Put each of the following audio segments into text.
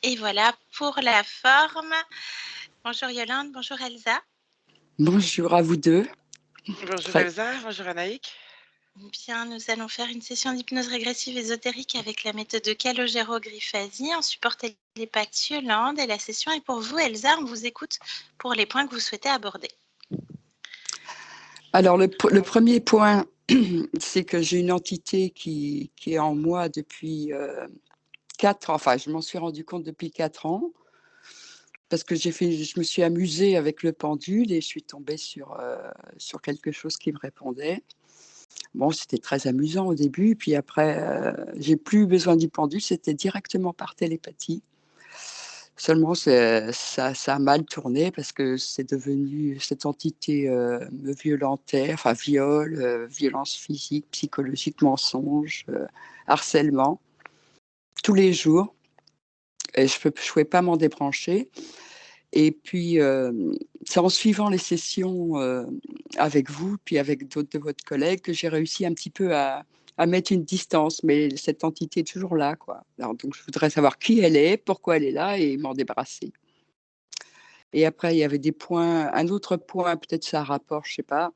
Et voilà pour la forme. Bonjour Yolande, bonjour Elsa. Bonjour à vous deux. Bonjour Très- Elsa, bonjour Anaïk. Bien, nous allons faire une session d'hypnose régressive ésotérique avec la méthode de Calogero-Grifasi en support télépathie Yolande. Et la session est pour vous Elsa, on vous écoute pour les points que vous souhaitez aborder. Alors le premier point, c'est que j'ai une entité qui est en moi depuis 4 ans, enfin je m'en suis rendu compte depuis 4 ans, parce que je me suis amusée avec le pendule et je suis tombée sur quelque chose qui me répondait. Bon, c'était très amusant au début, puis après, j'ai plus eu besoin du pendule, c'était directement par télépathie. Seulement, ça a mal tourné parce que c'est devenu, cette entité me violentait, enfin viol, violence physique, psychologique, mensonge, harcèlement, tous les jours. Et je ne pouvais pas m'en débrancher. Et puis, c'est en suivant les sessions avec vous, puis avec d'autres de votre collègue, que j'ai réussi un petit peu à mettre une distance. Mais cette entité est toujours là, quoi. Alors, donc, je voudrais savoir qui elle est, pourquoi elle est là et m'en débarrasser. Et après, il y avait des points, un autre point, peut-être ça a rapport, je sais pas,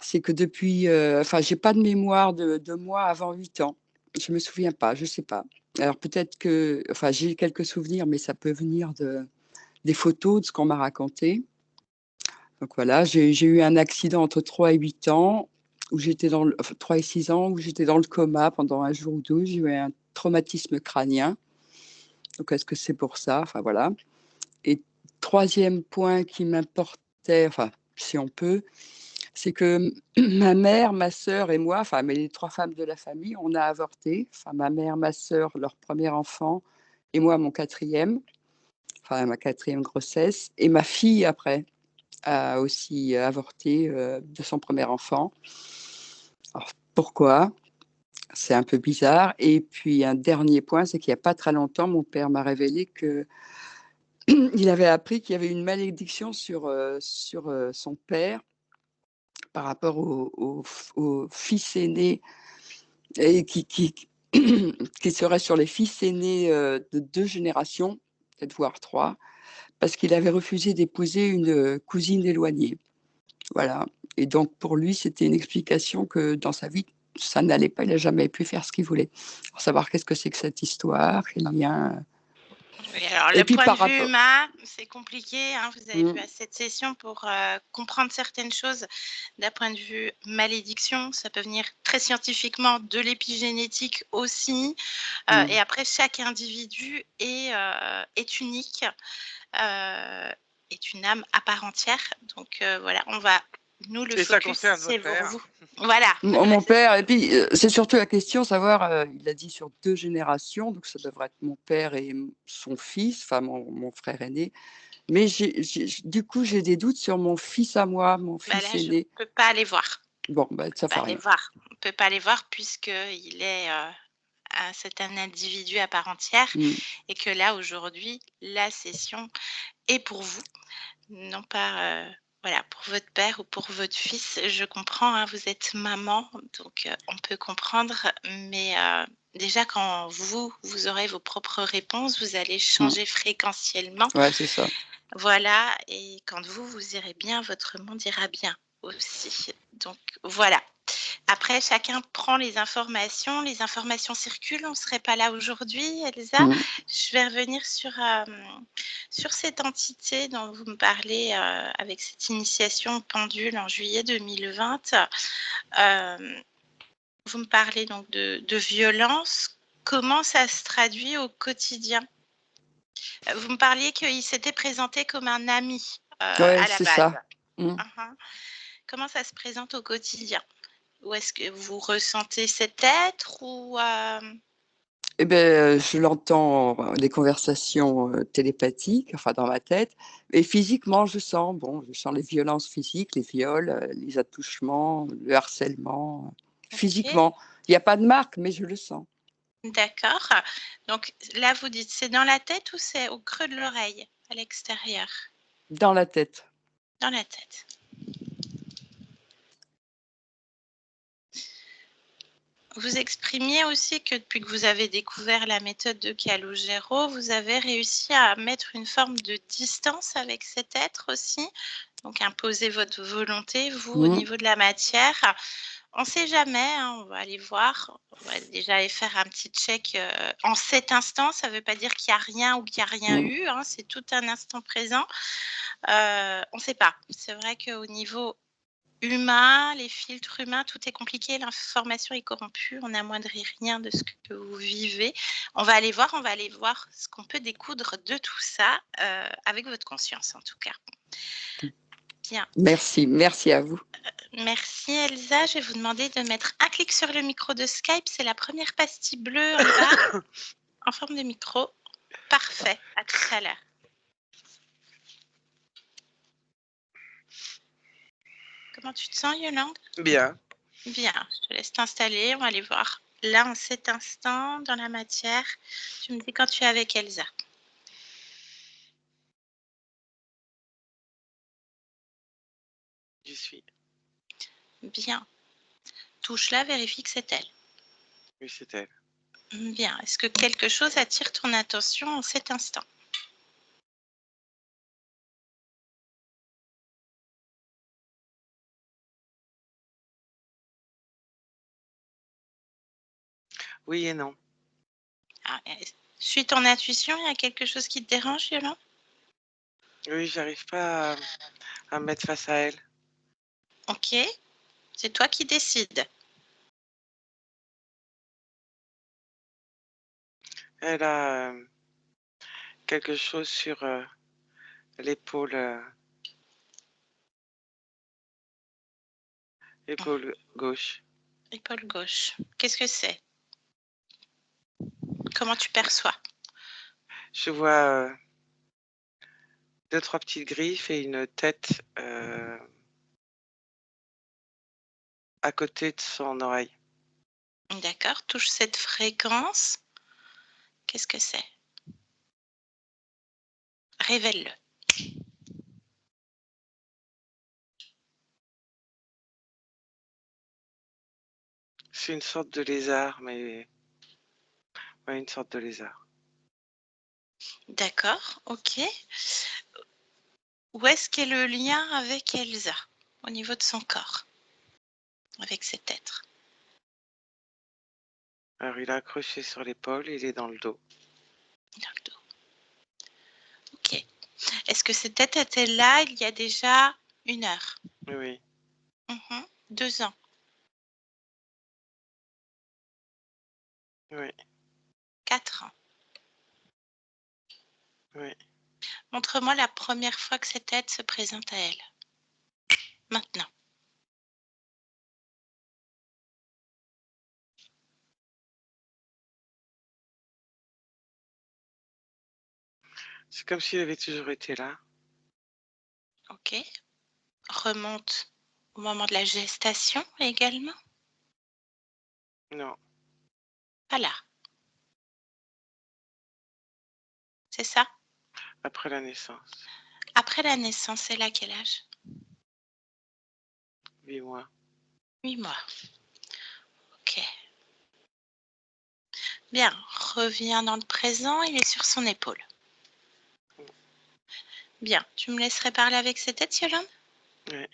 c'est que depuis, enfin, j'ai pas de mémoire de moi avant 8 ans. Je me souviens pas, je sais pas. Alors peut-être que, enfin, j'ai quelques souvenirs, mais ça peut venir des photos, de ce qu'on m'a raconté. Donc voilà, j'ai eu un accident entre 3 et 8 ans, où j'étais enfin, 3 et 6 ans, où j'étais dans le coma pendant un jour ou deux. J'ai eu un traumatisme crânien. Donc est-ce que c'est pour ça? Enfin voilà. Et troisième point qui m'importait, enfin, si on peut, c'est que ma mère, ma sœur et moi, enfin, mais les 3 femmes de la famille, on a avorté. Enfin, ma mère, ma sœur, leur premier enfant, et moi, mon quatrième, enfin, ma quatrième grossesse. Et ma fille, après, a aussi avorté de son premier enfant. Alors, pourquoi? C'est un peu bizarre. Et puis, un dernier point, c'est qu'il n'y a pas très longtemps, mon père m'a révélé que il avait appris qu'il y avait une malédiction sur son père par rapport au fils aîné et qui serait sur les fils aînés de 2 générations, peut-être voire 3, parce qu'il avait refusé d'épouser une cousine éloignée. Voilà. Et donc pour lui, c'était une explication que dans sa vie, ça n'allait pas, il n'a jamais pu faire ce qu'il voulait. Pour savoir qu'est-ce que c'est que cette histoire, quel lien. Oui, alors Et le puis point de par vue rapport. humain, c'est compliqué. Hein, vous avez Mmh. vu à cette session pour comprendre certaines choses d'un point de vue malédiction. Ça peut venir très scientifiquement de l'épigénétique aussi. Mmh. Et après, chaque individu est unique, est une âme à part entière. Donc voilà, on va, nous, le Et ça focus, concerne c'est votre pour père. vous. Voilà. Mon C'est père, et puis c'est surtout la question, savoir, il a dit sur 2 générations, donc ça devrait être mon père et son fils, enfin mon frère aîné. Mais du coup, j'ai des doutes sur mon fils à moi, mon bah fils là, je aîné. peux pas aller voir. Bon, bah, ça fait Pas aller rien. voir. On peut pas aller voir puisqu'il est, c'est un individu à part entière Mmh. et que là, aujourd'hui, la session est pour vous, non pas, voilà, pour votre père ou pour votre fils. Je comprends, hein, vous êtes maman, donc on peut comprendre, mais déjà quand vous aurez vos propres réponses, vous allez Mmh. changer fréquentiellement. Ouais, c'est ça. Voilà, et quand vous irez bien, votre monde ira bien aussi. Donc voilà. Après, chacun prend les informations circulent, on ne serait pas là aujourd'hui, Elsa. Mmh. Je vais revenir sur cette entité dont vous me parlez avec cette initiation au pendule en juillet 2020. Vous me parlez donc de violence. Comment ça se traduit au quotidien? Vous me parliez qu'il s'était présenté comme un ami Ouais, à la c'est base. ça. Mmh. Uhum. Comment ça se présente au quotidien? Ou est-ce que vous ressentez cet être ou Et beh, je l'entends, les conversations, télépathiques, enfin dans ma tête, et physiquement, je sens les violences physiques, les viols, les attouchements, le harcèlement, OK, physiquement. Il y a pas de marque, mais je le sens. d'accord. Donc là, vous dites, c'est dans la tête ou c'est au creux de l'oreille, à l'extérieur? Dans la tête. Dans la tête. Vous exprimiez aussi que depuis que vous avez découvert la méthode de Calogero, vous avez réussi à mettre une forme de distance avec cet être aussi, donc imposer votre volonté, vous, au niveau de la matière. On ne sait jamais, hein, on va aller voir. On va déjà aller faire un petit check en cet instant. Ça ne veut pas dire qu'il n'y a rien ou qu'il n'y a rien eu, hein, c'est tout un instant présent. On ne sait pas. C'est vrai qu'au niveau humain, les filtres humains, tout est compliqué, l'information est corrompue, on n'amoindrit rien de ce que vous vivez. On va aller voir ce qu'on peut découdre de tout ça avec votre conscience en tout cas. Bien. Merci à vous. Merci Elsa, je vais vous demander de mettre un clic sur le micro de Skype, c'est la première pastille bleue en bas, en forme de micro. Parfait, à tout à l'heure. Comment tu te sens Yolande? Bien. Bien, je te laisse t'installer, on va aller voir là en cet instant dans la matière. Tu me dis quand tu es avec Elsa. J'y suis. Bien. Touche-la, vérifie que c'est elle. Oui, c'est elle. Bien. Est-ce que quelque chose attire ton attention en cet instant? Oui et non. Ah, suis ton intuition, il y a quelque chose qui te dérange, Yolande? Oui, j'arrive pas à me mettre face à elle. Ok. C'est toi qui décides. Elle a quelque chose sur l'épaule épaule gauche. Épaule gauche. Qu'est-ce que c'est? Comment tu perçois? Je vois 2-3 petites griffes et une tête à côté de son oreille. D'accord. Touche cette fréquence. Qu'est-ce que c'est? Révèle-le. C'est une sorte de lézard, mais ouais, une sorte de lézard. D'accord, ok. Où est-ce qu'est le lien avec Elsa au niveau de son corps, avec cet être? Alors il a accroché sur l'épaule, il est dans le dos. Dans le dos. Ok. Est-ce que cet être était là il y a déjà 1 heure? Oui. 2 ans? Oui. 4 ans? Oui. Montre-moi la première fois que cet être se présente à elle. Maintenant. C'est comme s'il avait toujours été là. Ok. Remonte au moment de la gestation également? Non. Pas là. C'est ça? Après la naissance. Après la naissance, elle a quel âge? 8 mois. 8 mois. Ok. Bien, reviens dans le présent, il est sur son épaule. Bien, tu me laisserais parler avec cet être, Yolande? Oui.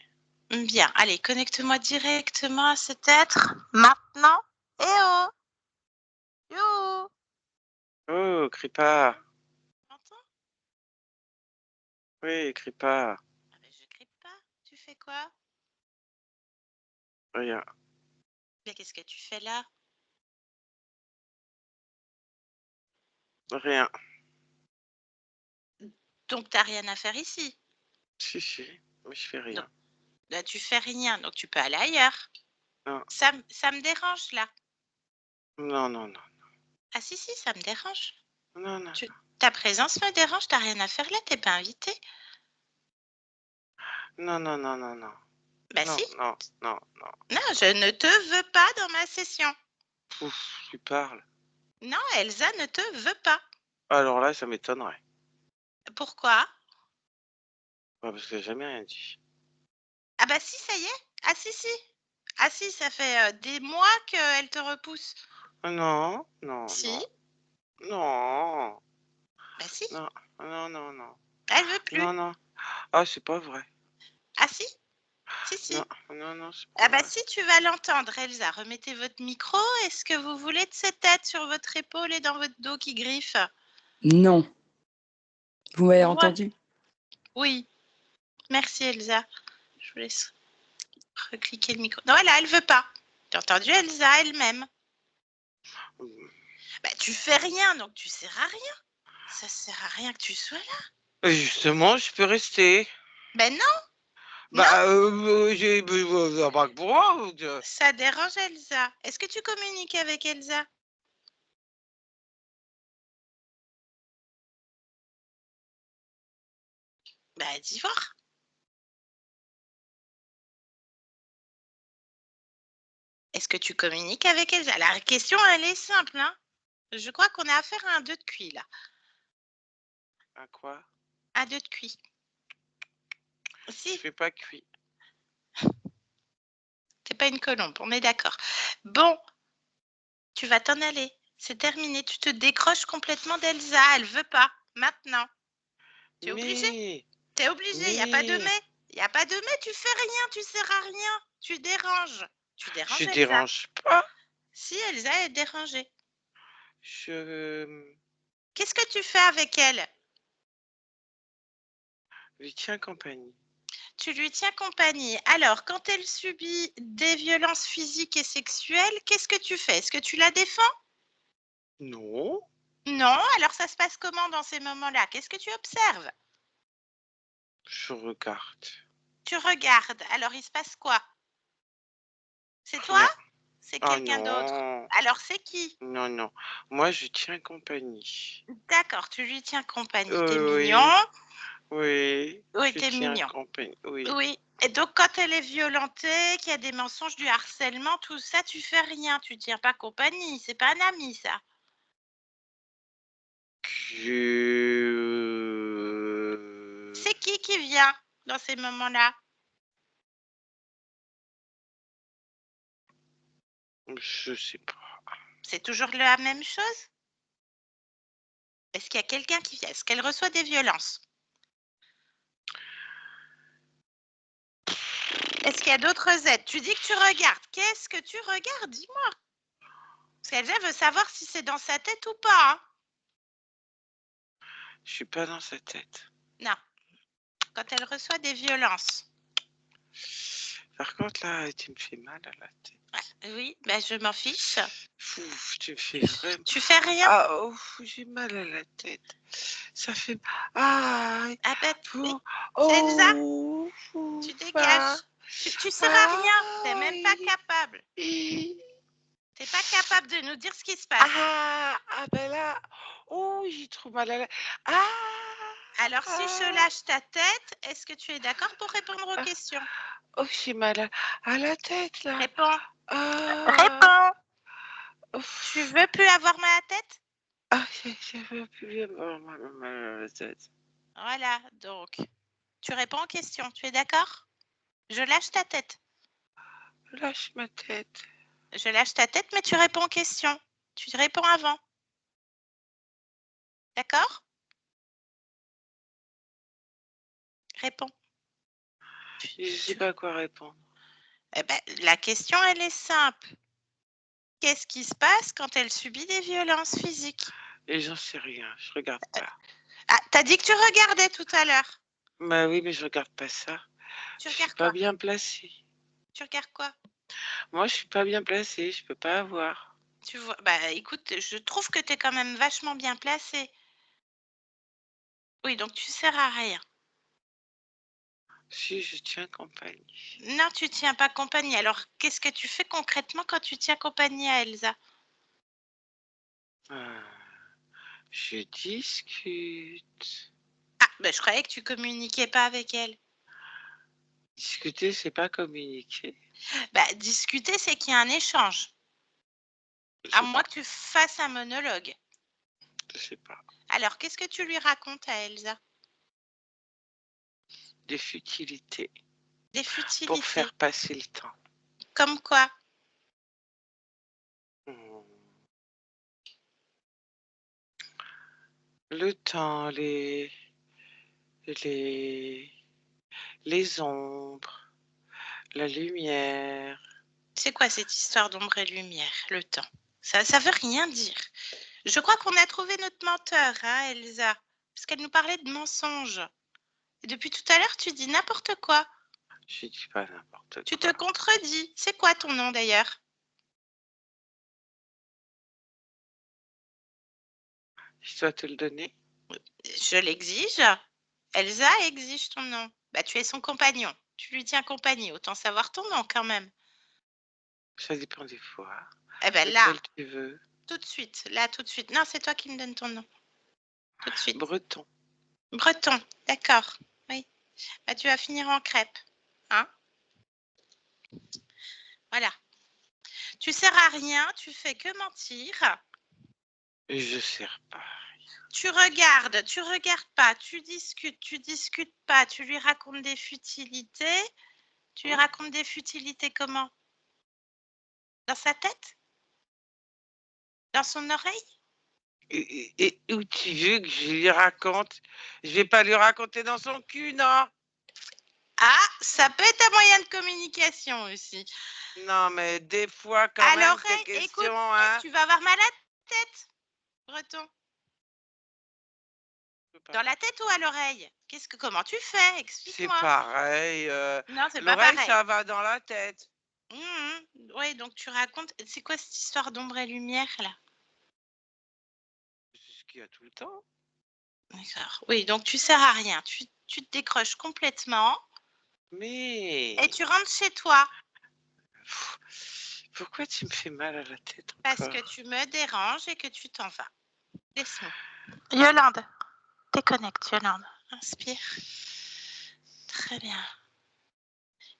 Bien, allez, connecte-moi directement à cet être. Maintenant. Eh oh! Yo! Oh, crie pas. Tu m'entends? Oui, crie pas. Ah ben, je crie pas. Tu fais quoi? Rien. Bien, qu'est-ce que tu fais là? Rien. Donc, t'as rien à faire ici. Si, si. Mais je fais rien. Donc, là, tu fais rien, donc tu peux aller ailleurs. Non. Ça me dérange là. Non, non, non. Ah si, si, ça me dérange. Non, non. Ta présence me dérange, t'as rien à faire là, t'es pas invité. Non, non, non, non, non. Bah Non, si. non, non, non. Non, je ne te veux pas dans ma session. Ouf, tu parles. Non, Elsa ne te veut pas. Alors là, ça m'étonnerait. Pourquoi? Parce que j'ai jamais rien dit. Ah bah si, ça y est. Ah si, si. Ah si, ça fait des mois qu'elle te repousse. Non, non, Si, non, non, bah si, non, non, non, non, elle veut plus. non, non. Ah, c'est pas vrai. Ah si, si, Non, si. non, non, c'est pas Ah bah vrai. si, tu vas l'entendre, Elsa. Remettez votre micro. Est-ce que vous voulez de cette tête sur votre épaule et dans votre dos qui griffe? Non. Vous m'avez Ouais. entendu? Oui. Merci, Elsa. Je vous laisse recliquer le micro. Non, là, elle veut pas. T'as entendu, Elsa, elle-même? Bah, tu fais rien, donc tu sers à rien. Ça sert à rien que tu sois là. Justement, je peux rester. Ben non, Bah, j'ai pas que pour moi. ça dérange Elsa. Est-ce que tu communiques avec Elsa? Bah, dis voir. Est-ce que tu communiques avec Elsa? La question, elle est simple, hein. Je crois qu'on a affaire à un 2 de cuit, là. À quoi? Un 2 de cuit. Je Si, fais pas cuit. t'es pas une colombe, on est d'accord. Bon, tu vas t'en aller. C'est terminé. Tu te décroches complètement d'Elsa. Elle veut pas. Maintenant. Tu es obligé. Mais, T'es obligé. Il n'y a pas de mais. Il n'y a pas de mais. Tu fais rien. Tu sers à rien. Tu déranges. Tu déranges je Elsa. dérange pas. Si Elsa est dérangée. Je Qu'est-ce que tu fais avec elle? lui tiens compagnie. Tu lui tiens compagnie. Alors, quand elle subit des violences physiques et sexuelles, qu'est-ce que tu fais? Est-ce que tu la défends? Non, Non. Alors, ça se passe comment dans ces moments-là? Qu'est-ce que tu observes? je regarde. Tu regardes. Alors, il se passe quoi? C'est toi? Rien. C'est Ah quelqu'un d'autre? non, Alors, c'est qui? non, non. Moi, je tiens compagnie. D'accord, tu lui tiens compagnie. T'es mignon? Oui, oui, Oui, je t'es tiens mignon. compagnie. Oui. Oui. Et donc, quand elle est violentée, qu'il y a des mensonges, du harcèlement, tout ça, tu fais rien. Tu tiens pas compagnie. C'est pas un ami, ça. C'est qui vient dans ces moments-là? Je sais pas. C'est toujours la même chose? Est-ce qu'il y a quelqu'un qui vient? Est-ce qu'elle reçoit des violences? Est-ce qu'il y a d'autres aides? Tu dis que tu regardes. Qu'est-ce que tu regardes? Dis-moi. Parce qu'elle veut savoir si c'est dans sa tête ou pas, hein. Je suis pas dans sa tête. Non. Quand elle reçoit des violences. Par contre, là, tu me fais mal à la tête. Oui, ben je m'en fiche. Ouf, tu me fais vraiment. Tu fais rien? Ah, ouf, j'ai mal à la tête. Ça fait. Ah, Ah ben, oui. Elsa, oh, tu ouf, ah, dégages. Tu sers à rien. T'es même pas aïe, capable. hi. T'es pas capable de nous dire ce qui se passe. Ah, ben là, oh, j'ai trop mal à la. Alors, si je lâche ta tête, est-ce que tu es d'accord pour répondre aux ah, questions? oh, j'ai mal à la tête là. Réponds. Ah, Réponds. Tu ouf. veux plus avoir mal à la tête? Ah, je veux plus avoir mal à la tête. Voilà, donc, tu réponds aux questions. Tu es d'accord? Je lâche ta tête. Lâche ma tête. Je lâche ta tête, mais tu réponds aux questions. Tu réponds avant. D'accord? Réponds. Je sais pas quoi répondre. Eh ben, la question, elle est simple. Qu'est-ce qui se passe quand elle subit des violences physiques? Et j'en sais rien, je regarde pas. Ah, t'as dit que tu regardais tout à l'heure. Bah oui, mais je regarde pas ça. Tu Je suis regardes pas quoi? bien placée. Tu regardes quoi? Moi, je suis pas bien placée, je peux pas avoir. Tu vois, bah écoute, je trouve que tu es quand même vachement bien placée. Oui, donc tu sers à rien. Si je tiens compagnie. Non, tu tiens pas compagnie. Alors, qu'est-ce que tu fais concrètement quand tu tiens compagnie à Elsa? Ah, je discute. Ah, ben je croyais que tu communiquais pas avec elle. Discuter, c'est pas communiquer. Bah, discuter, c'est qu'il y a un échange. Je À sais moins pas. que tu fasses un monologue. Je sais pas. Alors, qu'est-ce que tu lui racontes à Elsa? Des futilités Des pour futilités. faire passer le temps. Comme quoi? Hmm. Le temps, les, les ombres, la lumière. C'est quoi cette histoire d'ombre et lumière, le temps? Ça veut rien dire. Je crois qu'on a trouvé notre menteur, hein, Elsa, parce qu'elle nous parlait de mensonges. Et depuis tout à l'heure, tu dis n'importe quoi. Je dis pas n'importe Tu quoi. te contredis. C'est quoi ton nom d'ailleurs? Je dois te le donner. Je l'exige. Elsa exige ton nom. Bah, tu es son compagnon. Tu lui tiens compagnie. Autant savoir ton nom quand même. Ça dépend des fois. Eh ben là, Lequel tu veux? tout de suite. Là, tout de suite. Non, c'est toi qui me donnes ton nom. Tout de suite. Breton. Breton. D'accord. Oui. Bah, tu vas finir en crêpe. Hein? Voilà. Tu sers à rien. Tu fais que mentir. Je sers pas. Tu regardes pas, tu discutes pas, tu lui racontes des futilités. Tu lui racontes des futilités comment? Dans sa tête? Dans son oreille? Et où tu veux que je lui raconte? Je vais pas lui raconter dans son cul, non? Ah, ça peut être un moyen de communication aussi. Non, mais des fois, quand À même, tes l'oreille, écoute, questions, hein? tu vas avoir mal à la tête, Breton. Je peux pas. Dans la tête ou à l'oreille? Comment tu fais? C'est Explique-moi. pareil. Non, c'est pas L'oreille, pareil. ça va dans la tête. Oui, donc tu racontes. C'est quoi cette histoire d'ombre et lumière là? C'est ce qu'il y a tout le temps. D'accord. Oui, donc tu sers à rien. Tu te décroches complètement Mais et tu rentres chez toi pourquoi tu me fais mal à la tête parce que encore? tu me déranges et que tu t'en vas. Laisse-moi. Yolande, déconnecte, Yolande. Inspire. Très bien.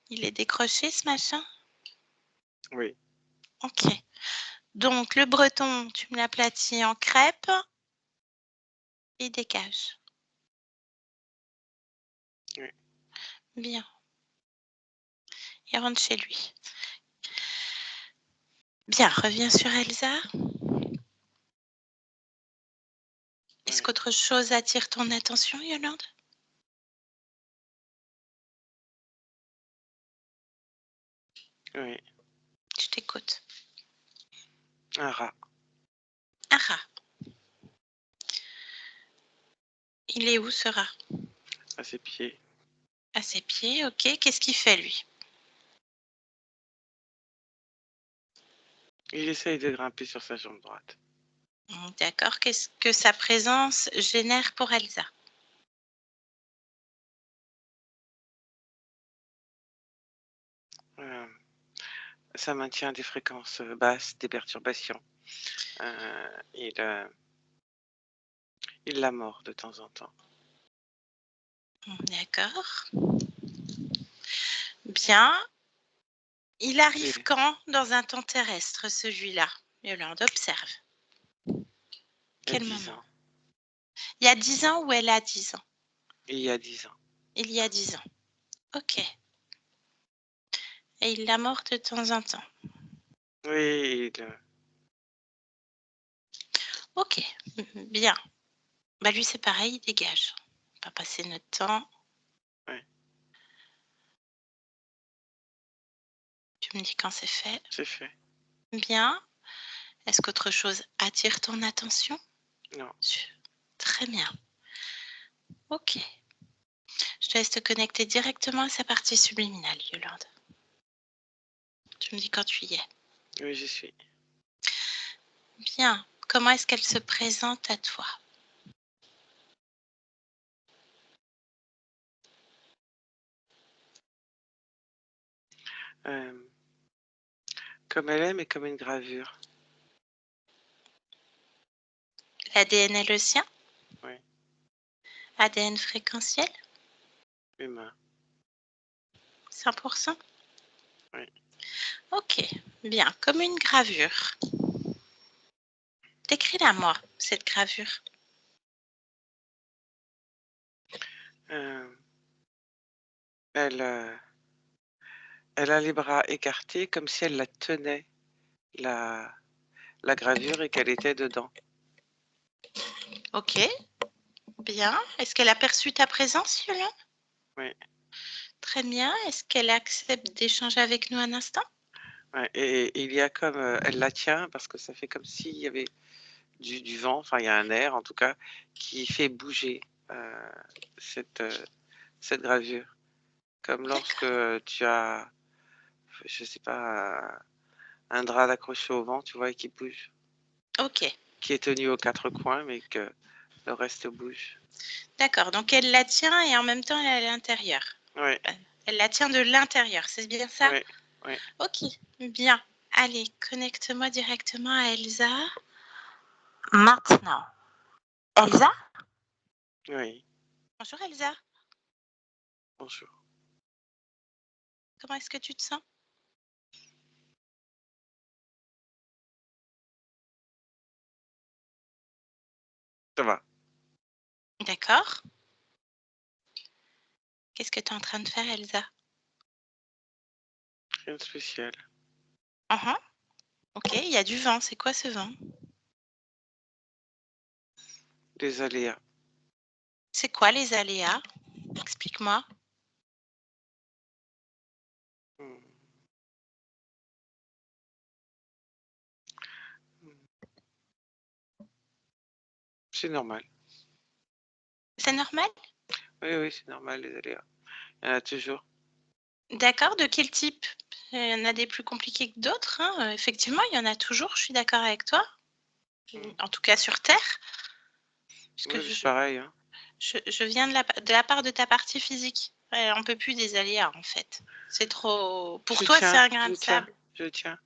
Il est décroché ce machin? Oui. Ok. Donc le breton, tu me l'aplatis en crêpe. Il dégage. Oui. Bien. Il rentre chez lui. Bien, reviens sur Elsa. Est-ce Oui. qu'autre chose attire ton attention, Yolande? Oui. Je t'écoute. Un rat Un rat. Il est où ce rat? à ses pieds. À ses pieds, ok. Qu'est-ce qu'il fait lui? Il essaye de grimper sur sa jambe droite. D'accord. Qu'est-ce que sa présence génère pour Elsa? Euh, Ça maintient des fréquences basses, des perturbations. Il la mord de temps en temps. D'accord. Bien. Il arrive C'est quand dans un temps terrestre, celui-là? Yolande, observe. il y a Quel 10 moment? ans. Il y a 10 ans ou elle a 10 ans? Et il y a 10 ans. Il y a 10 ans. Ok. Et il la mord de temps en temps. Oui, Ok. Bien. Bah lui, c'est pareil, il dégage. On va passer notre temps. ouais, Tu me dis quand c'est fait. c'est fait. Bien. Est-ce qu'autre chose attire ton attention? Non. Très bien. Ok. Je te laisse te connecter directement à sa partie subliminale, Yolande. Tu me dis quand tu y es. Oui, j'y suis. Bien. Comment est-ce qu'elle se présente à toi? Euh, Comme elle est, mais comme une gravure. L'ADN est le sien? Oui. ADN fréquentiel? Humain. 100%? Oui. Ok. Bien. Comme une gravure. Décris-la moi, cette gravure. Euh, elle, Elle a les bras écartés comme si elle la tenait, la, la gravure, et qu'elle était dedans. Ok, bien. Est-ce qu'elle a perçu ta présence, Yolande? Oui. Très bien. Est-ce qu'elle accepte d'échanger avec nous un instant? Ouais, et il y a comme... elle la tient parce que ça fait comme s'il y avait du vent, enfin il y a un air en tout cas, qui fait bouger cette, cette gravure. Comme lorsque D'accord. tu as, je sais pas, un drap accroché au vent, tu vois, et qui bouge, Ok, qui est tenu aux quatre coins, mais que le reste bouge. d'accord. Donc elle la tient et en même temps elle est à l'intérieur. Oui, Elle la tient de l'intérieur, c'est bien ça? oui, oui. Ok, bien. Allez, connecte-moi directement à Elsa. Maintenant. Elsa? Oui, Bonjour Elsa. bonjour. Comment est-ce que tu te sens? Ça va, D'accord. Qu'est-ce que tu es en train de faire, Elsa? rien de spécial. Mhm. Ok, il y a du vent. C'est quoi ce vent? Des aléas. C'est quoi les aléas? Explique-moi. Hmm. C'est normal. C'est normal? Oui, oui, c'est normal, les aléas. Il y en a toujours. D'accord, de quel type? Il y en a des plus compliqués que d'autres, hein. Effectivement, il y en a toujours, je suis d'accord avec toi. Hmm. En tout cas sur Terre, puisque Oui, c'est pareil. Hein. je viens de la part de ta partie physique. On peut plus des aléas, en fait. C'est trop... Pour Je toi, c'est tiens, un grain je de tiens, sable. je tiens.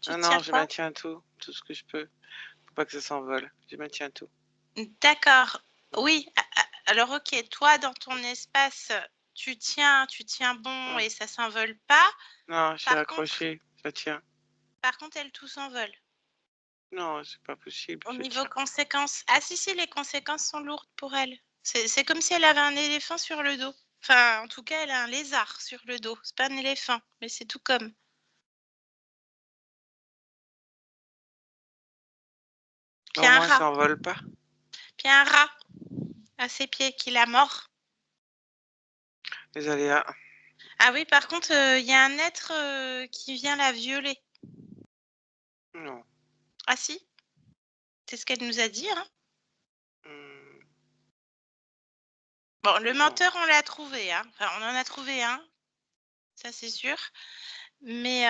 Tu Non, tiens non, je quoi? maintiens tout ce que je peux. Faut pas que ça s'envole. Je maintiens tout. D'accord. Oui, alors ok, toi, dans ton espace, tu tiens bon Hmm. et ça s'envole pas. Non, je suis Par contre, accroché, ça tient. elle tout s'envole. Non, c'est pas possible, Au je niveau tiens. conséquences, ah si, les conséquences sont lourdes pour elle. C'est comme si elle avait un éléphant sur le dos. Enfin, en tout cas, elle a un lézard sur le dos. C'est pas un éléphant, mais c'est tout comme. Puis Au un moins, rat. ça envole pas. Puis un rat à ses pieds qui la mord. Les aléas. Ah oui, par contre, il y a un être qui vient la violer. Non. Ah si, c'est ce qu'elle nous a dit, hein. Hmm, Bon, le non. menteur, on l'a trouvé, hein. Enfin, on en a trouvé un, ça c'est sûr. Mais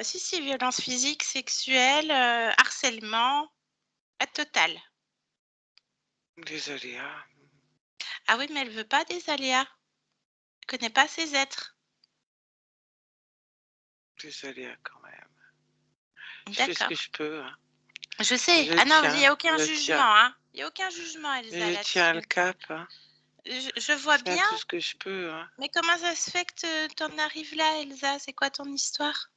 si, violence physique, sexuelle, harcèlement, total. Les aléas. Ah oui, mais elle veut pas des aléas. Elle connaît pas ces êtres. Les aléas quand même. Je fais ce que D'accord. je peux. Hein. Je sais. Je Ah non, il tiens, n'y a aucun je jugement, tiens. hein. Il n'y a aucun jugement, Elsa, Je tiens le là-dessus. cap. Hein. Je vois Je fais bien, tout ce que je peux. Hein. mais comment ça se fait que t'en arrives là, Elsa? C'est quoi ton histoire?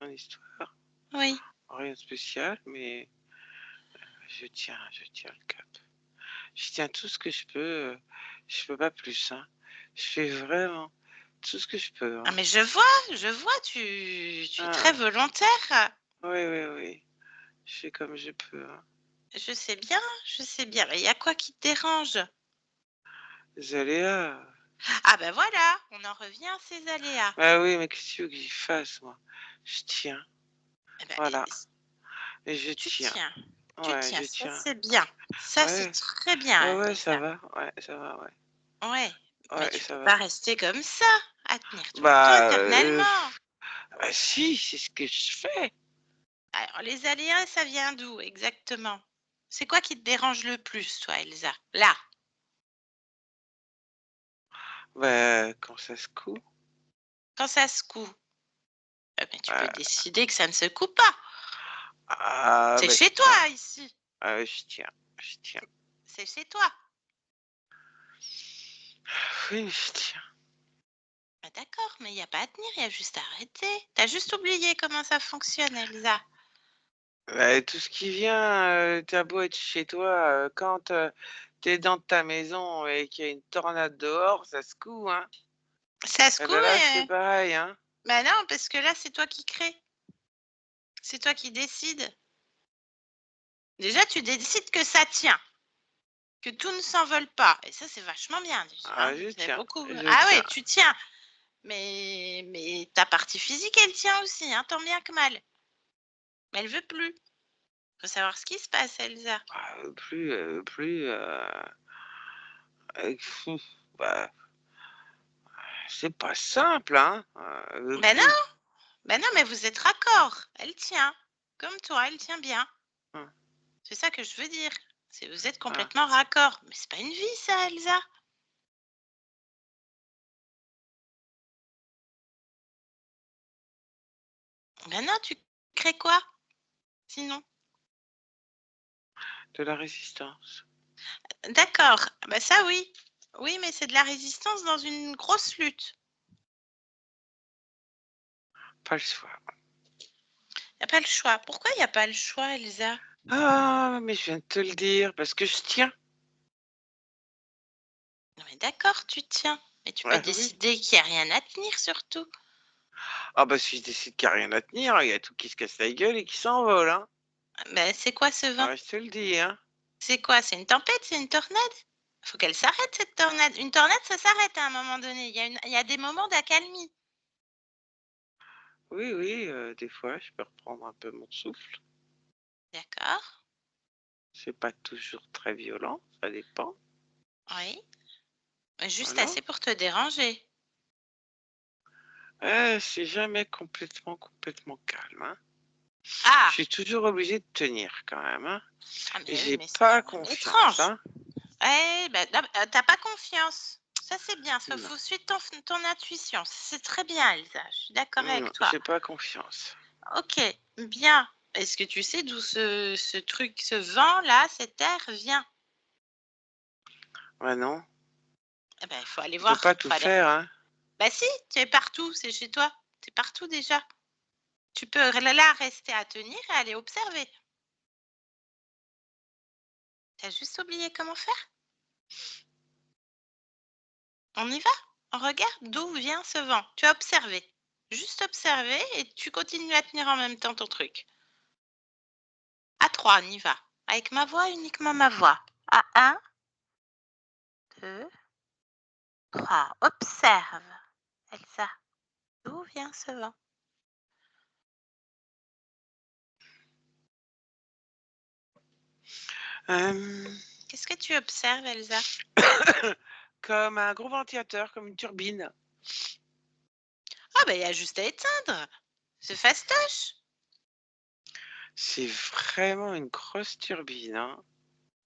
Mon histoire. Oui. Rien de spécial, mais je tiens le cap. Je tiens tout ce que je peux. Je peux pas plus. Hein. Je fais vraiment tout ce que je peux. Ah Hein. mais je vois, tu es très Ah, volontaire. oui, oui, oui. Je fais comme je peux. Hein. Je sais bien, je sais bien. Mais il y a quoi qui te dérange? Les aléas. Ah ben voilà, on en revient à ces aléas. Bah oui, mais qu'est-ce que tu veux que j'y fasse, moi? Je tiens. Eh ben, Voilà. Et je tu tiens. tiens, Ouais, je ça tiens. c'est bien. Ça c'est Ouais. très Ouais, bien, ouais, ça Elsa. va. Ouais, ça va, ouais. Ouais, mais Ouais, tu ça peux va. pas rester comme ça, à tenir tout le temps Bah, éternellement. bah si, c'est ce que je fais. Alors les aléas, ça vient d'où exactement? C'est quoi qui te dérange le plus, toi, Elsa? Là. Bah, quand ça se coupe, Quand ça se coud, mais tu peux bah, décider que ça ne se coupe pas. ah, C'est bah, chez toi, tiens. ici. Ah, je tiens. Je tiens. C'est chez toi. Oui, je tiens. Bah, d'accord, mais il n'y a pas à tenir, il y a juste à arrêter. T'as juste oublié comment ça fonctionne, Elsa. Bah, tout ce qui vient, t'as beau être chez toi, quand t'es dans ta maison et qu'il y a une tornade dehors, ça secoue, hein. Ça se Et coud ben là, c'est et... pareil, hein. Bah non, parce que là, c'est toi qui crée. C'est toi qui décides. Déjà, tu décides que ça tient, que tout ne s'envole pas. Et ça, c'est vachement bien déjà. Ah, je C'est tiens, beaucoup. je Ah tiens. ouais, tu tiens. Mais ta partie physique, elle tient aussi, hein, tant bien que mal. Mais elle veut plus. Faut savoir ce qui se passe, Elsa. Ah, plus, pfff, bah, c'est pas simple, hein. Ben Plus. non, ben non, mais vous êtes raccord. Elle tient. Comme toi, elle tient bien. Hein, C'est ça que je veux dire. Vous êtes ah. complètement raccord. Mais c'est pas une vie, ça, Elsa. Ben non, tu crées quoi, sinon? De la résistance. D'accord. Ben ça, oui. Oui, mais c'est de la résistance dans une grosse lutte. Pas le choix. Il n'y a pas le choix. Pourquoi il n'y a pas le choix, Elsa? Ah, mais je viens de te le dire, parce que je tiens. Non, mais d'accord, tu tiens. Mais tu peux Ah oui. décider qu'il n'y a rien à tenir, surtout. Ah bah si je décide qu'il n'y a rien à tenir, il y a tout qui se casse la gueule et qui s'envole, hein. Ben, c'est quoi ce vent? Ah, je te le dis, hein. C'est quoi? C'est une tempête? C'est une tornade? Faut qu'elle s'arrête, cette tornade. Une tornade, ça s'arrête à un moment donné. Il y a des moments d'accalmie. Oui, oui, des fois, je peux reprendre un peu mon souffle. D'accord? C'est pas toujours très violent, ça dépend. Oui. Juste Voilà. assez pour te déranger. C'est jamais complètement calme, hein. Je Ah! suis toujours obligé de tenir quand même, hein. Ah, Et mais oui, j'ai mais c'est pas quand même confiance, étrange. hein. Eh ben, t'as pas confiance. Ça, c'est bien. Non, Faut suivre ton intuition. C'est très bien, Elsa. Je suis d'accord avec non, toi. j'ai pas confiance. Ok, bien. Est-ce que tu sais d'où ce truc, ce vent-là, cet air vient? Ah non, Eh ben, il faut aller on peut voir. pas tout Faut aller... faire, hein. Bah si, tu es partout, c'est chez toi. Tu es partout déjà. Tu peux là rester à tenir et aller observer. Tu as juste oublié comment faire. On y va? On regarde d'où vient ce vent. Tu as observé. Juste observer et tu continues à tenir en même temps ton truc. À 3, on y va. Avec ma voix, uniquement ma voix. À 1, 2, 3. Observe. Elsa, d'où vient ce vent? Euh, Qu'est-ce que tu observes, Elsa? Comme un gros ventilateur, comme une turbine. Ah, ben, il y a juste à éteindre. C'est fastoche. C'est vraiment une grosse turbine, hein.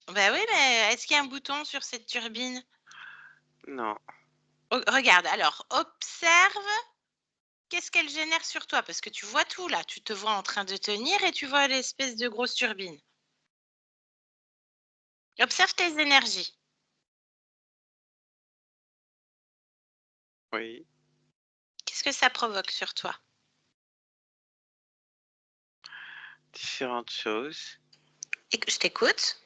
Ben oui, mais est-ce qu'il y a un bouton sur cette turbine? Non, Regarde, alors, observe qu'est-ce qu'elle génère sur toi, parce que tu vois tout là. Tu te vois en train de tenir et tu vois l'espèce de grosse turbine. Observe tes énergies. oui, Qu'est-ce que ça provoque sur toi? différentes choses. Et je t'écoute.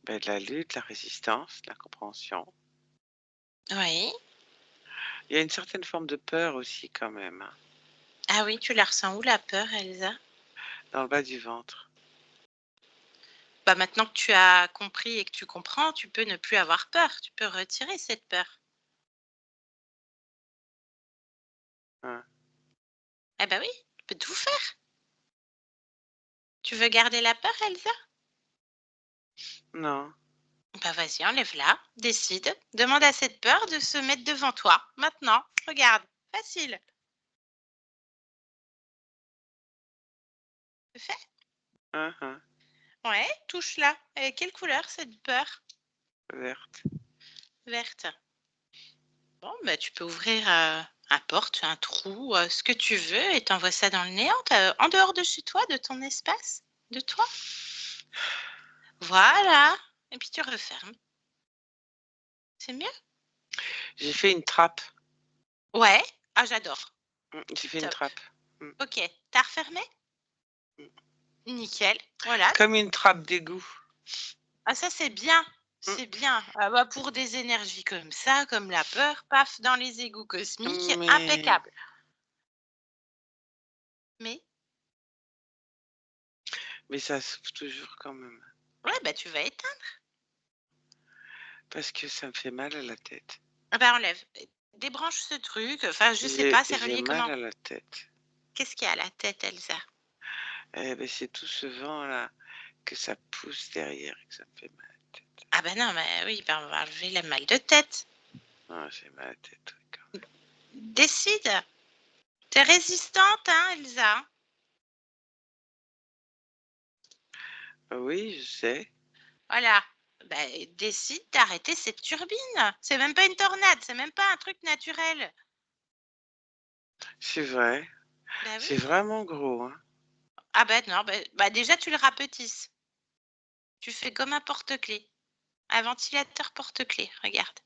Ben, de la lutte, la résistance, la compréhension. Oui. Il y a une certaine forme de peur aussi quand même, hein, Ah oui, tu la ressens où la peur, Elsa? dans le bas du ventre. Bah maintenant que tu as compris et que tu comprends, tu peux ne plus avoir peur. Tu peux retirer cette peur. Hein. Eh ben oui, tu peux tout faire. Tu veux garder la peur, Elsa? Non, Bah vas-y, enlève-la, décide. Demande à cette peur de se mettre devant toi. Maintenant, regarde, facile. C'est fait? hein, hein, Ouais, touche-la. Et quelle couleur cette peur? verte. Verte. Bon, bah tu peux ouvrir un porte, un trou, ce que tu veux et t'envoies ça dans le néant, en dehors de chez toi, de ton espace, de toi. Voilà. Et puis tu refermes. C'est mieux? J'ai fait une trappe. Ouais. Ah, j'adore. J'ai Tip fait une top. trappe. Mm, Ok. T'as refermé? mm. Nickel. Voilà. Comme une trappe d'égout. Ah, ça, c'est bien. Mm, C'est bien. Ah, bah, pour des énergies comme ça, comme la peur, paf, dans les égouts cosmiques, Mais impeccable. Mais Mais ça souffle toujours quand même. ouais, bah tu vas éteindre. Parce que ça me fait mal à la tête. Ah bah enlève. Débranche ce truc. Enfin, je sais pas, c'est J'ai relié mal comment? à la tête. Qu'est-ce qu'il y a à la tête, Elsa? Eh ben, c'est tout ce vent-là que ça pousse derrière et que ça me fait mal à la tête. Ah bah non, mais oui, bah on va enlever le mal de tête. Ah, j'ai mal à la tête, oui, quand même. Décide. T'es résistante, hein, Elsa? Oui, je sais. Voilà. Bah, décide d'arrêter cette turbine. C'est même pas une tornade, c'est même pas un truc naturel. C'est vrai. Bah oui. C'est vraiment gros, hein. Ah bah non, bah déjà tu le rapetisses. Tu fais comme un porte-clés. Un ventilateur porte-clés, regarde.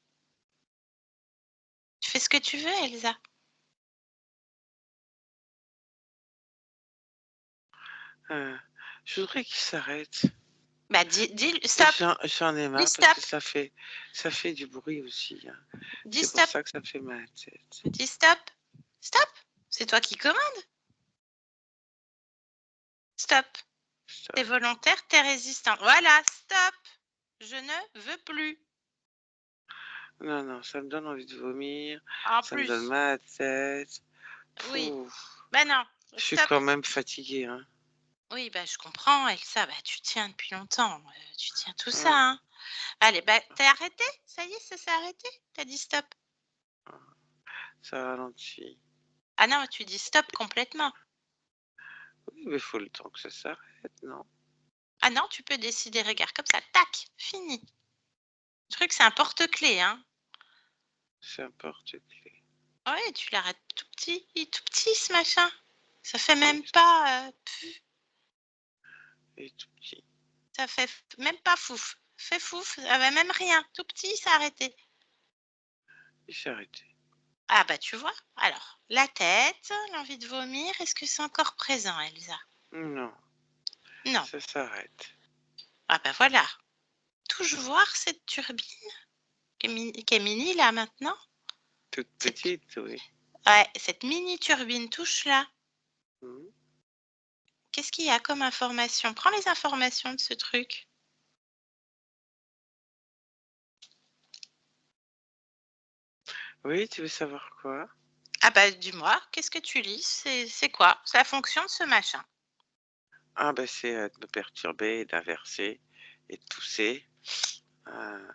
Tu fais ce que tu veux, Elsa. Je voudrais qu'il s'arrête. Bah dis stop, J'en ai dis marre parce stop, que ça fait du bruit aussi, hein. dis C'est pour stop, ça que ça me fait mal à la tête. dis stop, stop. C'est toi qui commandes. Stop. T'es Stop. volontaire, t'es résistant. Voilà, stop. Je ne veux plus. Non, non, ça me donne envie de vomir. En Ça me donne plus, mal à la tête. oui. Pouf. Bah non, Je suis stop. quand même fatiguée, hein. Oui, bah je comprends, Elsa. Bah tu tiens depuis longtemps. Tu tiens tout ça, Ouais. hein. Allez, bah t'as arrêté? Ça y est, ça s'est arrêté? T'as dit stop. Ça ralentit. Ah non, tu dis stop complètement. Oui, mais il faut le temps que ça s'arrête, non? Ah non, tu peux décider, regarde, comme ça, tac, fini. Le truc, c'est un porte-clés, hein. C'est un porte-clés. Ouais, tu l'arrêtes tout petit, il est tout petit ce machin. Ça fait Oui, même pas, il est tout petit. ça fait même pas fouf. Fait fouf, ça va même rien. Tout petit, c'est arrêté. Il s'est arrêté. Ah bah tu vois. Alors, la tête, l'envie de vomir, est-ce que c'est encore présent, Elsa? Non, Non. ça s'arrête. Ah bah voilà. Touche voir cette turbine qui est mini là maintenant. Toute Cette, petite, oui. ouais, cette mini turbine touche là. Mhm. Qu'est-ce qu'il y a comme information? Prends les informations de ce truc. Oui, tu veux savoir quoi? Ah bah dis-moi, qu'est-ce que tu lis? C'est quoi? C'est la fonction de ce machin. Ah, ben c'est de me perturber, d'inverser et de pousser. Euh,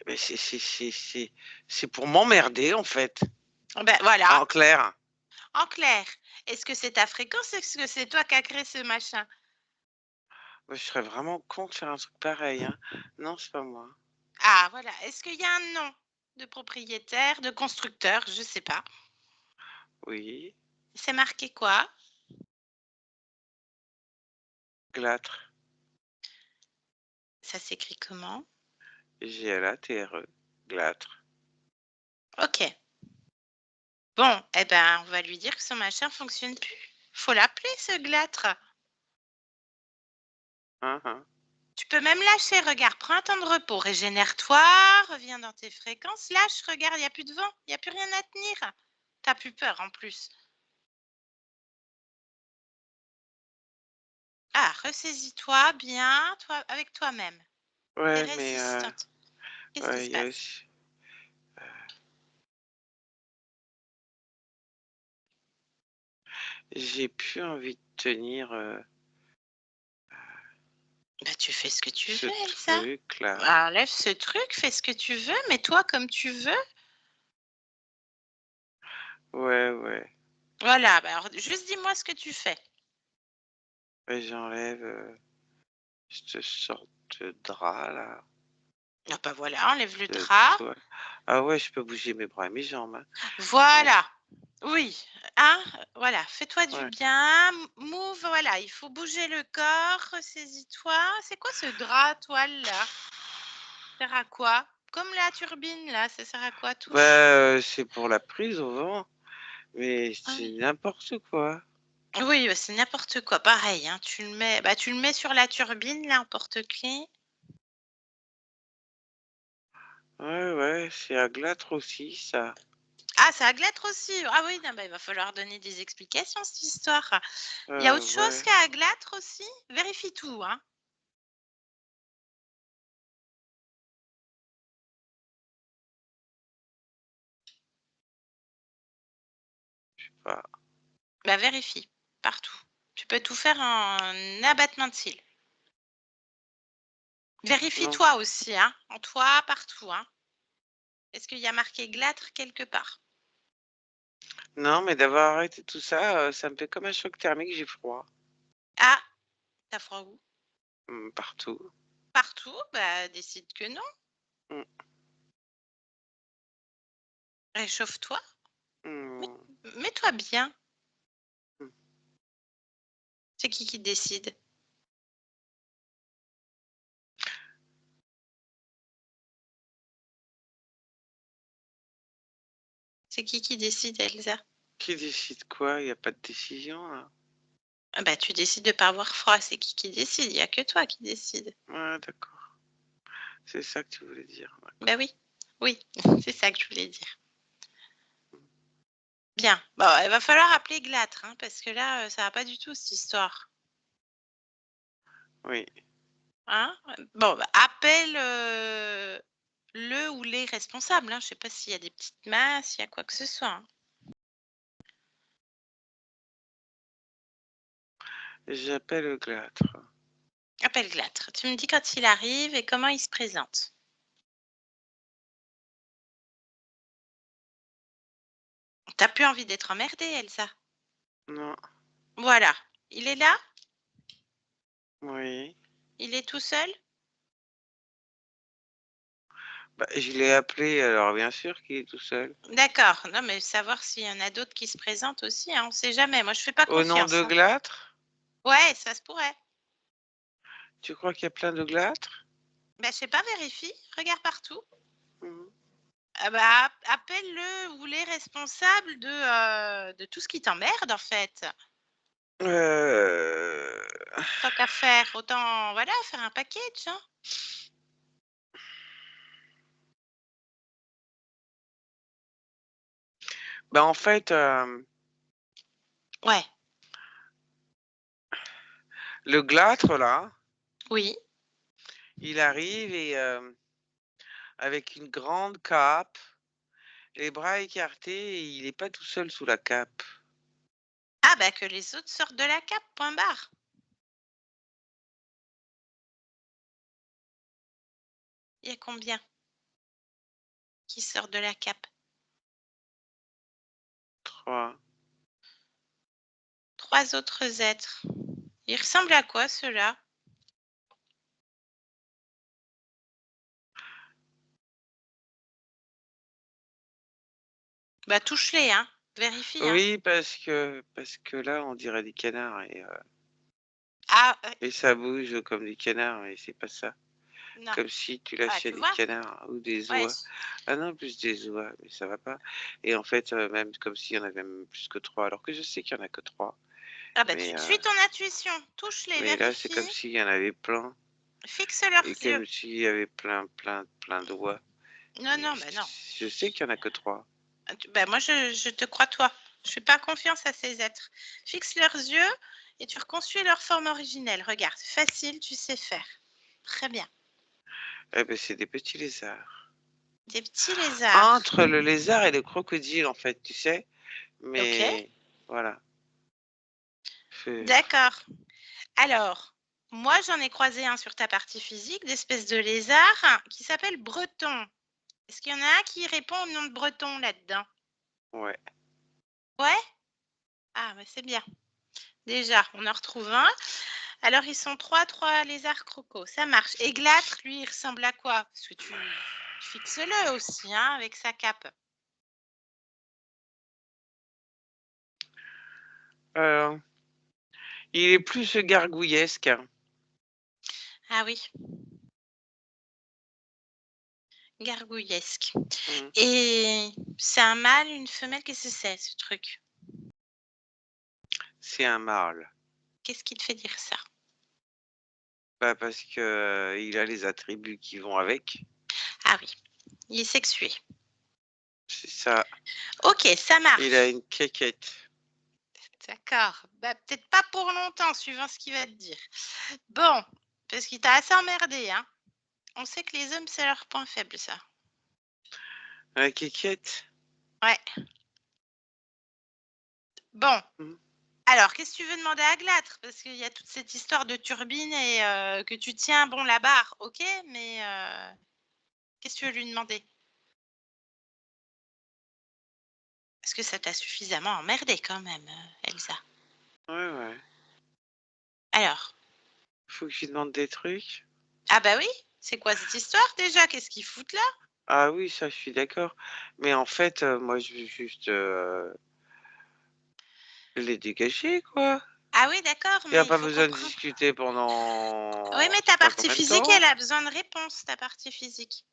mais c'est pour m'emmerder, en fait. Ben voilà, En clair. en clair. Est-ce que c'est ta fréquence? Est-ce que c'est toi qui as créé ce machin? Ouais, je serais vraiment con de faire un truc pareil, hein. Non, c'est pas moi. Ah voilà, est-ce qu'il y a un nom de propriétaire, de constructeur? Je sais pas. Oui, C'est marqué quoi? Glatre. Ça s'écrit comment? Glatre. Glatre. Ok. Bon, eh ben, on va lui dire que son machin fonctionne plus. Faut l'appeler ce glâtre. Hein, hein. Tu peux même lâcher, regarde, prends un temps de repos, régénère-toi, reviens dans tes fréquences, lâche, regarde, il n'y a plus de vent, il n'y a plus rien à tenir. T'as plus peur en plus. Ah, ressaisis-toi bien, toi, avec toi-même. T'es Ouais, mais résistante. Qu'est-ce qui ouais, se il y a passe? aussi. J'ai plus envie de tenir Bah, tu fais ce que tu ce veux, Elsa. truc là. Bah, enlève ce truc, fais ce que tu veux, mets-toi comme tu veux. Ouais, ouais. Voilà, bah alors, juste dis-moi ce que tu fais. Ouais, j'enlève cette sorte de drap là. Ah bah voilà, enlève le De drap. toi. Ah ouais, je peux bouger mes bras et mes jambes, hein. Ouais, Voilà. Oui, hein, voilà, fais-toi du ouais. bien, move, voilà, il faut bouger le corps, ressaisis-toi. C'est quoi ce drap, toile là? Ça sert à quoi? Comme la turbine là, ça sert à quoi? Bah, Touche. c'est pour la prise au vent, mais Ah c'est oui. n'importe quoi. Oui, bah, c'est n'importe quoi, pareil, hein, tu le mets sur la turbine là en porte-clés. Ouais, ouais, c'est à Glatre aussi, ça. Ah, c'est à Glâtre aussi? Ah oui, non, bah, il va falloir donner des explications, cette histoire. Il y a autre chose Ouais. qu'à Glâtre aussi? Vérifie tout, hein. Bah, Bah, vérifie, partout. Tu peux tout faire en abattement de cils. Vérifie non. toi aussi, hein, en toi, partout, hein. Est-ce qu'il y a marqué Glâtre quelque part? Non, mais d'avoir arrêté tout ça, ça me fait comme un choc thermique, j'ai froid. Ah, tu froid où? Partout. Partout? Bah, décide que non. Mmh. Réchauffe-toi. Mets Mmh. mets-toi bien. Mmh. C'est qui décide? C'est qui décide, Elsa? Qui décide quoi? Il y a pas de décision, là? Ah bah, tu décides de pas avoir froid, c'est qui décide? Il y a que toi qui décide. Ouais, d'accord. C'est ça que tu voulais dire, Bah d'accord. oui, oui, c'est ça que je voulais dire. Bien, bon, il va falloir appeler Glâtre, hein, parce que là, ça va pas du tout cette histoire, Oui. hein? Bon, bah, appelle, le ou les responsables, hein. Je sais pas s'il y a des petites mains, s'il y a quoi que ce soit, hein. J'appelle Glâtre. Appelle Glâtre. Tu me dis quand il arrive et comment il se présente. Tu plus envie d'être emmerdée, Elsa? Non. Voilà. Il est là? Oui. Il est tout seul? Bah, je l'ai appelé, alors bien sûr qu'il est tout seul. D'accord. Non, mais savoir s'il y en a d'autres qui se présentent aussi, hein, on sait jamais. Moi, je fais pas Au nom confiance, de hein. Glâtre? Ouais, ça se pourrait. Tu crois qu'il y a plein de Glâtres? Bah, je sais pas, vérifie, regarde partout. Mmh. Ah bah, appelle le ou les responsables de tout ce qui t'emmerde, en fait. Heu, Tant qu'à faire, autant, voilà, faire un package, hein. Bah, en fait, Ouais, le Glâtre là, oui. il arrive et avec une grande cape, les bras écartés et il est pas tout seul sous la cape. Ah bah, que les autres sortent de la cape, point barre. Il y a combien qui sortent de la cape? 3. 3 autres êtres. Ils ressemblent à quoi ceux-là? Bah, touche-les, hein, vérifie, hein. Oui, parce que là, on dirait des canards Ah, et ça bouge comme des canards et c'est pas ça. non. Comme si tu Ah, lâchais tu des vois? canards ou des Ouais. oies. Ah non, plus des oies, mais ça va pas et en fait, même comme s'il y en avait même plus que 3, alors que je sais qu'il y en a que 3, Ah bah, tu mais suis ton intuition. Touche-les, là, c'est vérifie, comme s'il y en avait plein fixe leurs et yeux. comme s'il y avait plein d'oies, Non, mais non, bah, non. je sais qu'il y en a que 3. Ah, bah, moi, je te crois, toi. Je fais pas confiance à ces êtres. Fixe leurs yeux et tu reconstruis leur forme originelle. Regarde, facile, tu sais faire. Très bien. Eh beh, c'est des petits lézards. Des petits lézards. Entre le lézard et le crocodile, en fait, tu sais? OK, Mais voilà. Fe d'accord. Alors, moi, j'en ai croisé un sur ta partie physique, d'espèce de lézard qui s'appelle Breton. Est-ce qu'il y en a un qui répond au nom de Breton là-dedans? ouais. Ouais? Ah, bah, c'est bien. Déjà, on en retrouve un. Alors, ils sont trois lézards crocos, ça marche. Et Glâtre, lui, il ressemble à quoi? Parce que tu fixes-le aussi, hein, avec sa cape. Heu, il est plus gargouillesque, hein. Ah oui, gargouillesque. Mmh. Et c'est un mâle, une femelle? Qu'est-ce que c'est, ce truc? C'est un mâle. Qu'est-ce qui te fait dire ça? Bah, parce que, il a les attributs qui vont avec. Ah oui, il est sexué. C'est ça. Ok, ça marche. Il a une quéquette. D'accord. Bah, peut-être pas pour longtemps, suivant ce qu'il va te dire. Bon, parce qu'il t'a assez emmerdé, hein. On sait que les hommes, c'est leur point faible, ça. La quéquette. Ouais. Bon. Mhm. Alors, qu'est-ce que tu veux demander à Glâtre? Parce qu'il y a toute cette histoire de turbine et que tu tiens, bon, la barre, ok, mais qu'est-ce que tu veux lui demander? Parce que ça t'a suffisamment emmerdé quand même, Elsa. Ouais. Alors? Faut que je lui demande des trucs. Ah bah oui, c'est quoi cette histoire déjà? Qu'est-ce qu'ils foutent là? Ah oui, ça, je suis d'accord. Mais en fait, moi, je veux juste les dégager, quoi. Ah oui, d'accord, Il n'y a mais il pas faut besoin de comprendre. discuter pendant Oui, mais je sais ta pas partie combien de physique, temps. elle a besoin de réponse, ta partie physique.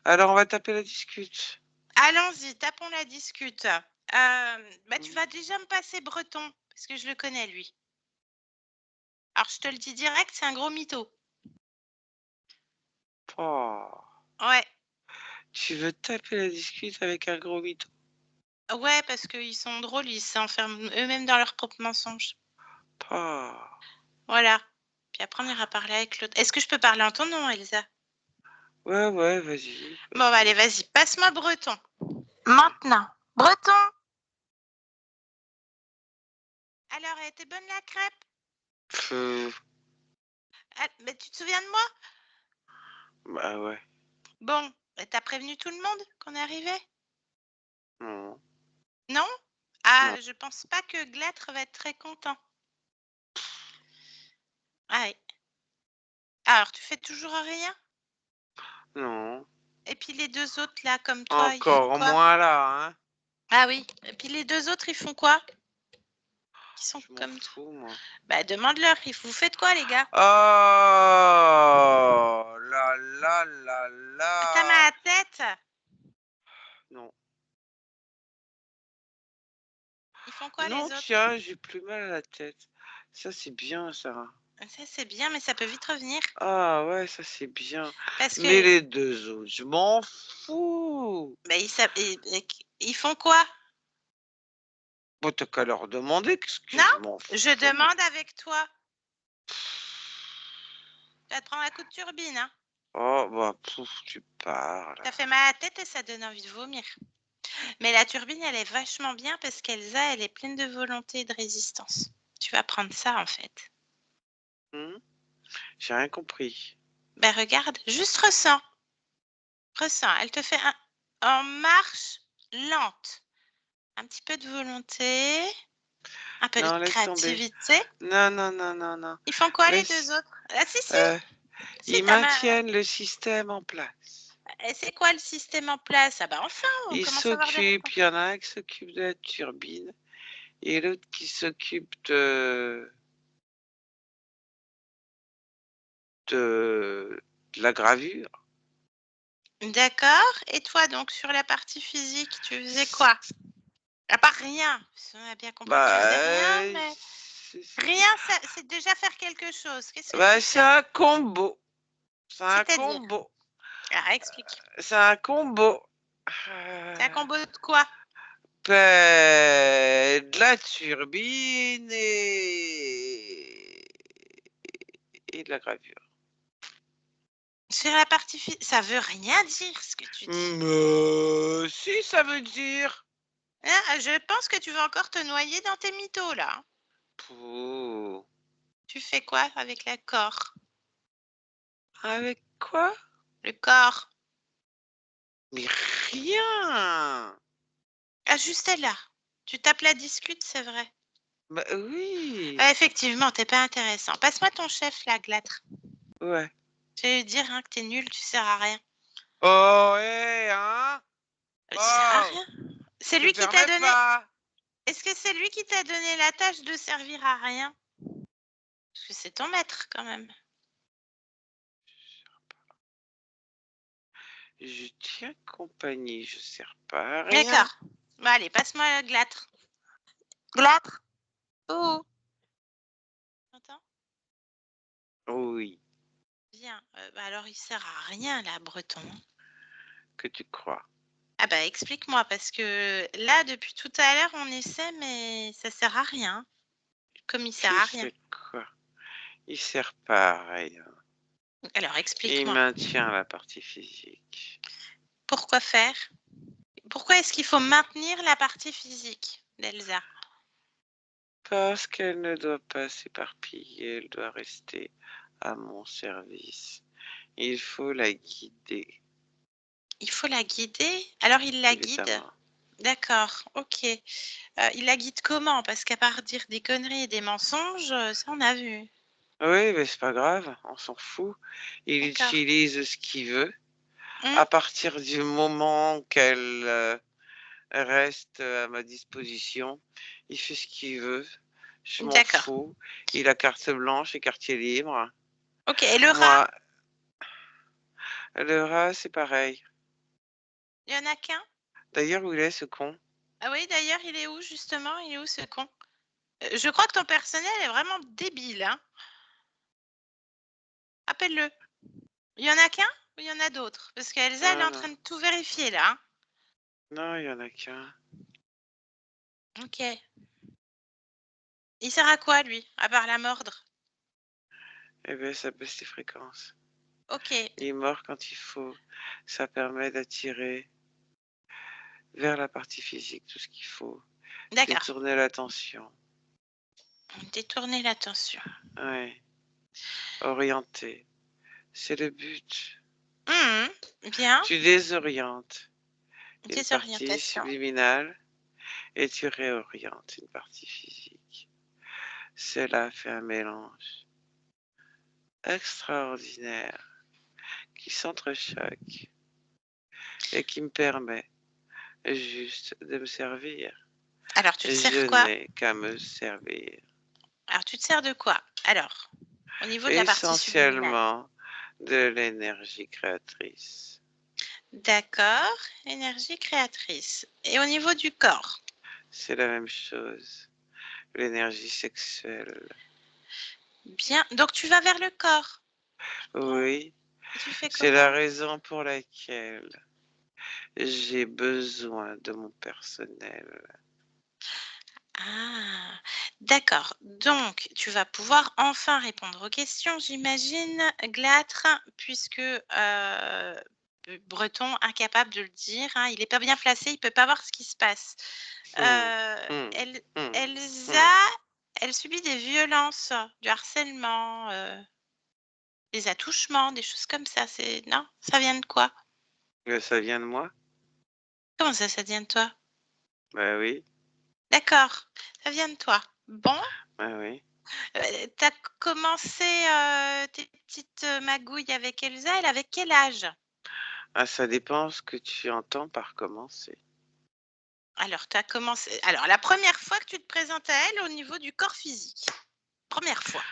Alors, on va taper la discute. Allons-y, tapons la discute. Bah, tu vas déjà me passer Breton, parce que je le connais, lui. Alors, je te le dis direct, c'est un gros mytho. Oh. Ouais, Tu veux taper la discute avec un gros mytho? ouais, parce qu'ils sont drôles, ils s'enferment eux-mêmes dans leurs propres mensonges. Oh. Voilà. Puis après, on ira parler avec l'autre. Est-ce que je peux parler en ton nom, Elsa? Ouais, vas-y. Bon, bah, allez, vas-y, passe-moi Breton. Maintenant. Breton! Alors, elle était bonne la crêpe? Pff, Ah, mais tu te souviens de moi? bah ouais. Bon, t'as prévenu tout le monde qu'on est arrivé? Non. Non? Ah, Non. je pense pas que Glâtre va être très content. Ah oui. Alors, tu fais toujours rien? Non. Et puis les deux autres, là, comme toi, ils font Encore quoi? moins là, hein. Ah oui. Et puis les deux autres, ils font quoi? Qui sont Je m'en comme toi? fous, moi. Bah, demande-leur. Vous faites quoi, les gars? Oh là là là T'as mal à là. la tête? Non. Ils font quoi, Non, les autres? tiens, j'ai plus mal à la tête. Ça, c'est bien, Sarah. Ça, c'est bien, mais ça peut vite revenir. Ah ouais, ça, c'est bien. Parce Mais que, les deux autres, je m'en fous. bah, ils font quoi? Bon, t'as qu'à leur demander qu'est-ce que Non? je m'en Je fous. demande avec toi. Tu vas te prendre un coup de turbine, hein? Oh, bah, tu parles. Ça fait mal à la tête et ça donne envie de vomir. Mais la turbine, elle est vachement bien parce qu'Elsa, elle est pleine de volonté et de résistance. Tu vas prendre ça, en fait. J'ai rien compris. Ben regarde, juste ressens. Ressens. Elle te fait en marche lente. Un petit peu de volonté, un peu de Non, laisse tomber. créativité. Non. Ils font quoi, les deux Laisse. autres? Ah si, si. Si, Ils ta main. maintiennent le système en place. Et c'est quoi le système en place? Ah bah enfin, on Ils commence à avoir des s'occupent, réponses. il y en a un qui s'occupe de la turbine et l'autre qui s'occupe de la gravure. D'accord. Et toi, donc, sur la partie physique, tu faisais quoi? À part rien. On a bien compris que tu faisais rien, mais rien, c'est déjà faire quelque chose. Qu'est-ce que tu C'est fais? un combo. C'est un C'est-à-dire? combo. Ah, explique. C'est un combo. C'est un combo de quoi? De la turbine et de la gravure. Sur la partie physique, ça veut rien dire ce que tu dis. Si, ça veut dire. Ah, je pense que tu vas encore te noyer dans tes mythos, là. Pouh. Tu fais quoi avec le corps? Avec quoi? Le corps. Mais rien. Ah, juste là. Tu tapes la discute, c'est vrai. Bah oui. Ah, effectivement, t'es pas intéressant. Passe-moi ton chef, là, Glâtre. Ouais. Je vais lui dire hein, que t'es nul, tu sers à rien. Oh, hein? Tu sers à Oh, rien. C'est te lui qui t'a permets donné. pas. Est-ce que c'est lui qui t'a donné la tâche de servir à rien? Parce que c'est ton maître, quand même. Je tiens compagnie, je sers pas à rien. D'accord. Bon, allez, passe-moi Glâtre. Glâtre. Oh. T'entends? Oui. Bien. Bah alors, il sert à rien, là, Breton. que tu crois. Ah bah, explique-moi parce que là, depuis tout à l'heure, on essaie, mais ça sert à rien. Comme il sert Qui à rien. fait quoi? Il sert pas à rien. Alors Il explique-moi. maintient la partie physique. Pourquoi faire? Pourquoi est-ce qu'il faut maintenir la partie physique d'Elsa? Parce qu'elle ne doit pas s'éparpiller, elle doit rester à mon service. Il faut la guider, Il faut la guider? Alors il la guide? évidemment. D'accord, OK. Il la guide comment? Parce qu'à part dire des conneries et des mensonges, ça on a vu. Oui, mais c'est pas grave, on s'en fout. Il D'accord. utilise ce qu'il veut. Mmh, À partir du moment qu'elle reste à ma disposition, il fait ce qu'il veut. Je m'en d'accord. fous. Il a carte blanche et quartier libre. OK et le rat? Moi, le rat, c'est pareil. Il y en a qu'un? D'ailleurs, où il est ce con? Ah oui, d'ailleurs, il est où justement? Il est où ce con? Je crois que ton personnel est vraiment débile, hein? Appelle-le. Il y en a qu'un ou il y en a d'autres? Parce qu'Elsa, elle est Non, en non. train de tout vérifier là, hein? Non, il y en a qu'un. OK. Il sert à quoi lui? À part la mordre? Eh bien, ça baisse les fréquences. OK, Il mord quand il faut. Ça permet d'attirer vers la partie physique tout ce qu'il faut. d'accord. Détourner l'attention. Détourner l'attention. Ouais. Orienter. C'est le but. Mmh. Bien. Tu désorientes une partie Désorientation. subliminale et tu réorientes une partie physique. Cela fait un mélange extraordinaire qui s'entrechoque et qui me permet juste de me servir. Alors tu te Je sers quoi? n'ai qu'à me servir. Alors tu te sers de quoi? Alors, au niveau de la partie subliminale. Essentiellement de l'énergie créatrice. D'accord, énergie créatrice. Et au niveau du corps? C'est la même chose. L'énergie sexuelle. Bien. Donc tu vas vers le corps. Prends- Oui, Tu fais c'est la comment? raison pour laquelle j'ai besoin de mon personnel. Ah, d'accord. Donc, tu vas pouvoir enfin répondre aux questions, j'imagine, Glâtre, puisque Breton, incapable de le dire, hein, il n'est pas bien placé, il ne peut pas voir ce qui se passe. Hum, hum, hum, Elsa, hum. elle subit des violences, du harcèlement, des attouchements, des choses comme ça. C'est non, ça vient de quoi? Ça vient de moi? Comment ça vient de toi? Bah oui, D'accord, ça vient de toi. Bon. bah oui. Tu as commencé, tes petites, magouilles avec Elsa, elle avait quel âge? Ah, ça dépend ce que tu entends par commencer. Alors tu as commencé alors la première fois que tu te présentes à elle au niveau du corps physique? Première fois.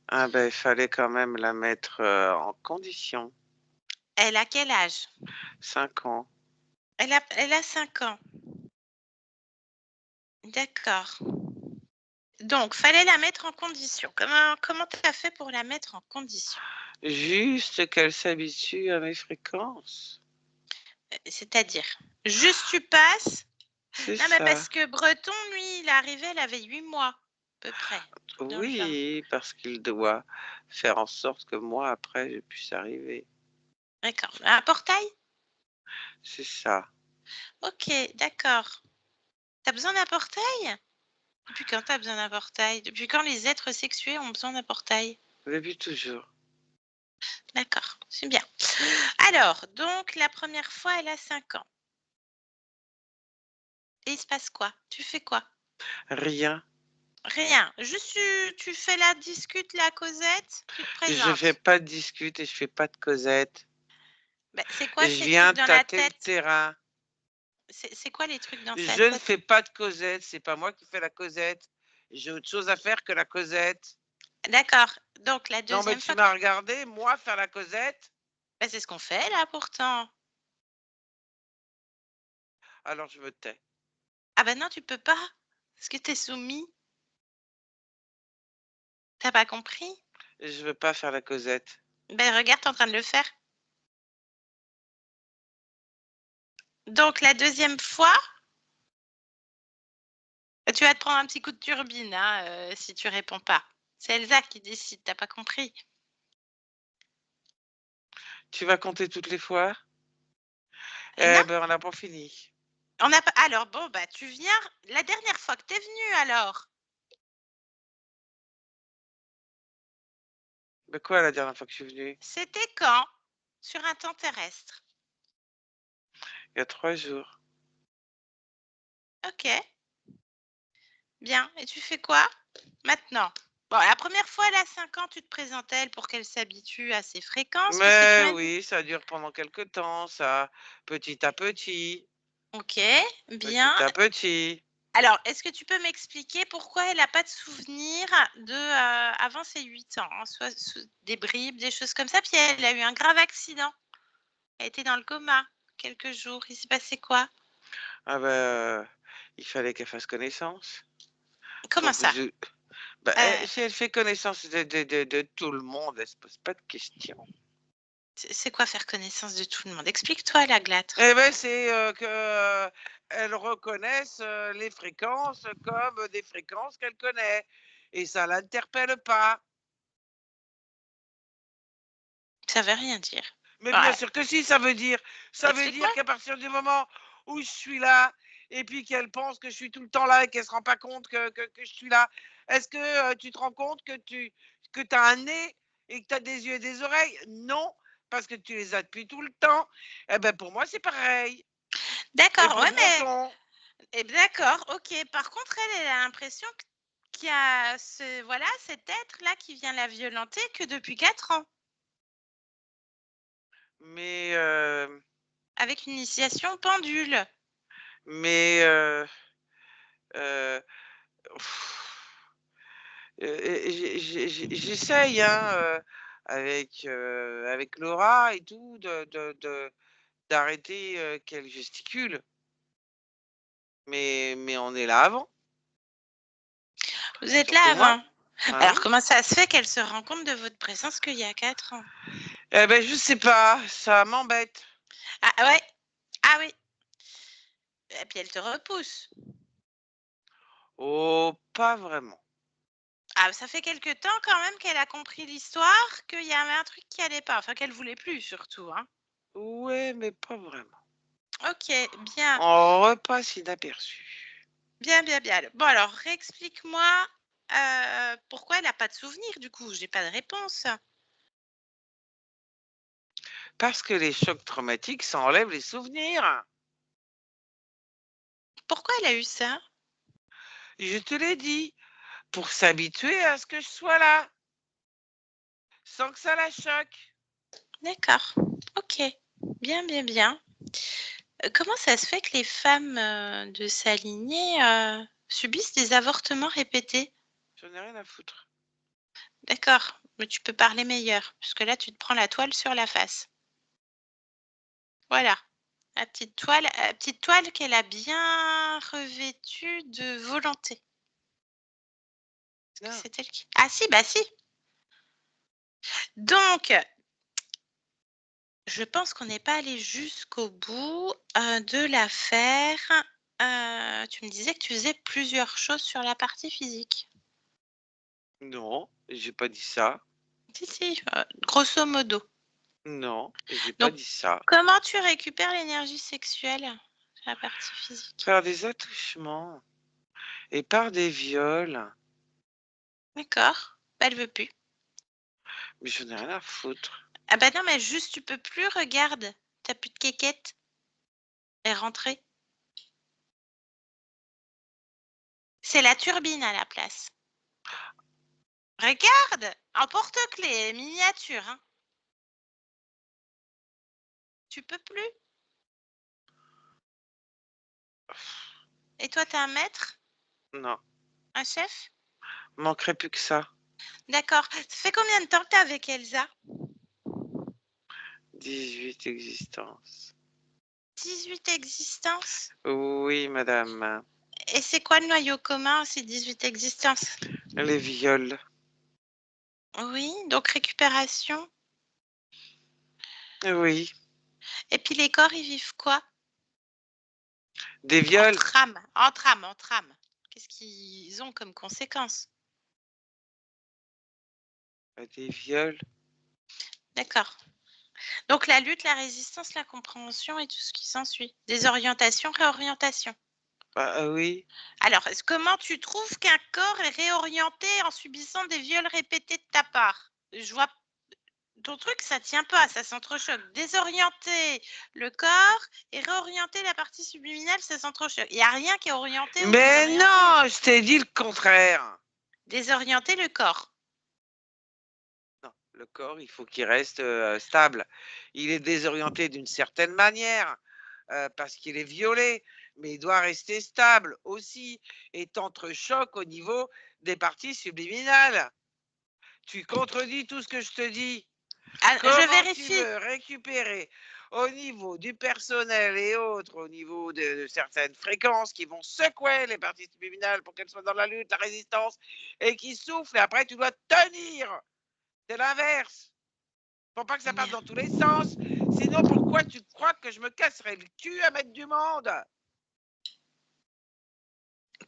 Ah ben, il fallait quand même la mettre en condition. Elle a quel âge? 5 ans. Elle a 5 ans. D'accord. Donc fallait la mettre en condition. Comment tu as fait pour la mettre en condition? Juste qu'elle s'habitue à mes fréquences. C'est-à-dire? Juste tu passes? C'est Non mais ça. parce que Breton lui, il est arrivé, elle avait 8 mois, à peu près, dans le genre. Oui, parce qu'il doit faire en sorte que moi, après, je puisse arriver. D'accord. Un portail? C'est ça. OK, d'accord. Tu as besoin d'un portail? Depuis quand tu as besoin d'un portail? Depuis quand les êtres sexués ont besoin d'un portail? Depuis toujours. D'accord, c'est bien. Alors, donc la première fois, elle a 5 ans et il se passe quoi? Tu fais quoi? Rien. Rien, juste tu fais la discute, la causette, tu te Je fais présentes. pas de discute et je fais pas de causette. Beh, c'est quoi Je ces viens trucs dans la tâter le tête? terrain. C'est quoi les trucs dans sa Je ne tête? fais pas de causette. C'est pas moi qui fais la causette. J'ai autre chose à faire que la causette. D'accord, donc la Non, mais deuxième tu fois que tu m'as regardé, moi, faire la causette. bah, c'est ce qu'on fait là pourtant. Alors je me tais. Ah bah non, tu peux pas, parce que tu es soumis. Tu as pas compris? Je veux pas faire la causette. Ben regarde, tu es en train de le faire. Donc la deuxième fois, tu vas te prendre un petit coup de turbine, hein, si tu réponds pas. C'est Elsa qui décide, tu pas compris? Tu vas compter toutes les fois? Non, Eh ben, on n'a pas fini. on n'a pas alors bon, bah, tu viens la dernière fois que tu es venue alors? Mais quoi, la dernière fois que je suis venue? C'était quand? Sur un temps terrestre? Il y a 3 jours. OK, bien et tu fais quoi maintenant? Bon, la première fois, elle a 5 ans, tu te présentes à elle pour qu'elle s'habitue à ses fréquences puisque tu Mais m'as dit oui, ça dure pendant quelque temps, ça, petit à petit, OK, bien. petit à petit. Alors, est-ce que tu peux m'expliquer pourquoi elle a pas de souvenir de, avant ses 8 ans, hein? Soit des bribes, des choses comme ça, puis elle a eu un grave accident. Elle était dans le coma quelques jours. Il s'est passé quoi? Ah bah, il fallait qu'elle fasse connaissance. Comment Donc ça? je bah, Heu, si elle fait connaissance de tout le monde, elle se pose pas de questions. c'est quoi faire connaissance de tout le monde? Explique-toi la Glâtre. Eh ben c'est, qu'elle reconnaisse, les fréquences comme des fréquences qu'elle connaît et ça l'interpelle pas. Ça veut rien dire. Mais bien Ouais, sûr que si, ça veut explique-moi. dire qu'à partir du moment où je suis là et puis qu'elle pense que je suis tout le temps là et qu'elle se rend pas compte que je suis là, est-ce que, tu te rends compte que tu as un nez et que tu as des yeux et des oreilles? Non, parce que tu les as depuis tout le temps. Eh ben, pour moi, c'est pareil et D'accord, pour ouais, mais Bronson. d'accord, OK. Par contre, elle a l'impression qu'il y a voilà, cet être-là qui vient la violenter que depuis 4 ans, Mais, avec une initiation pendule. mais, heu, j'essaye, hein, avec Laura et tout d'arrêter, qu'elle gesticule, mais on est là avant, Vous êtes là surtout moi. avant. Ah Alors oui? comment ça se fait qu'elle se rend compte de votre présence qu'il y a 4 ans? Eh ben je sais pas, ça m'embête. Ah ouais? Ah oui et puis elle te repousse? Oh, pas vraiment. Ah ça fait quelque temps quand même qu'elle a compris l'histoire, qu'il y avait un truc qui allait pas, enfin qu'elle voulait plus surtout, hein? Ouais, mais pas vraiment. OK, bien, On repasse inaperçu. bien, bien, bien. Bon alors réexplique-moi, pourquoi elle a pas de souvenir du coup? J'ai pas de réponse. Parce que les chocs traumatiques, ça enlève les souvenirs. Pourquoi elle a eu ça? Je te l'ai dit, pour s'habituer à ce que je sois là, sans que ça la choque. D'accord, OK. Bien, bien, bien. Comment ça se fait que les femmes, de sa lignée, subissent des avortements répétés? J'en ai rien à foutre. D'accord, mais tu peux parler meilleur, puisque là, tu te prends la toile sur la face. Voilà, la petite toile qu'elle a bien revêtue de volonté. Parce que Non. c'est elle qui ah si, bah si! Donc, je pense qu'on n'est pas allé jusqu'au bout, de l'affaire. Tu me disais que tu faisais plusieurs choses sur la partie physique? Non, j'ai pas dit ça. Si, si, grosso modo. Non, j'ai pas Donc, dit ça. comment tu récupères l'énergie sexuelle sur la partie physique? Par des attouchements et par des viols, D'accord, bah, elle veut plus. mais j'en ai rien à foutre. Ah bah, non, mais juste tu peux plus, regarde, tu as plus de kékétte, elle est rentrée. C'est la turbine à la place. Regarde! En porte-clés, miniature, hein. Tu peux plus. Et toi, tu es un maître? Non, Un chef? manquerait plus que ça. D'accord. Ça fait combien de temps que tu es avec Elsa? 18 existences. 18 existences? Oui, madame. Et c'est quoi le noyau commun, ces 18 existences? Les viols. Oui, donc récupération. Oui, Et puis les corps, ils vivent quoi? Des En viols? trame, en trame, en trame. Qu'est-ce qu'ils ont comme conséquence? Des viols? D'accord. Donc la lutte, la résistance, la compréhension et tout ce qui s'ensuit. Désorientation, réorientation. Bah, oui. Alors, comment tu trouves qu'un corps est réorienté en subissant des viols répétés de ta part? Je vois ton truc, ça tient pas, ça s'entrechoque. Désorienter le corps et réorienter la partie subliminale, ça s'entrechoque. Il y a rien qui est orienté ou Mais désorienté. non, je t'ai dit le contraire. Désorienter le corps. Non, le corps, il faut qu'il reste stable. Il est désorienté d'une certaine manière parce qu'il est violé, mais il doit rester stable aussi et t'entrechoque au niveau des parties subliminales. Tu contredis tout ce que je te dis. Ah, je Comment tu vérifie. veux récupérer au niveau du personnel et autres, au niveau de certaines fréquences qui vont secouer les parties subliminales pour qu'elles soient dans la lutte, la résistance, et qui soufflent, et après tu dois tenir. C'est l'inverse. Faut pas que ça parte Bien. dans tous les sens. Sinon, pourquoi tu crois que je me casserais le cul à mettre du monde?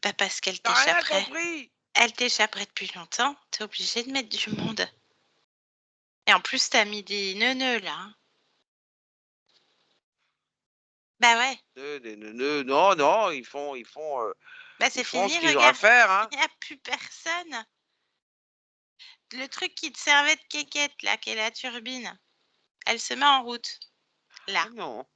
Pas parce qu'elle T'as rien t'échapperait. compris? Elle t'échapperait depuis longtemps. T'es obligé de mettre du monde. Et en plus, t'as mis des neuneux là. Hein. Bah ouais. Non, non, ils font Bah c'est ce fini, qu'ils ont à regarde. faire. Hein. Il n'y a plus personne. Le truc qui te servait de quéquette là, qui est la turbine, elle se met en route. Là. Ah non.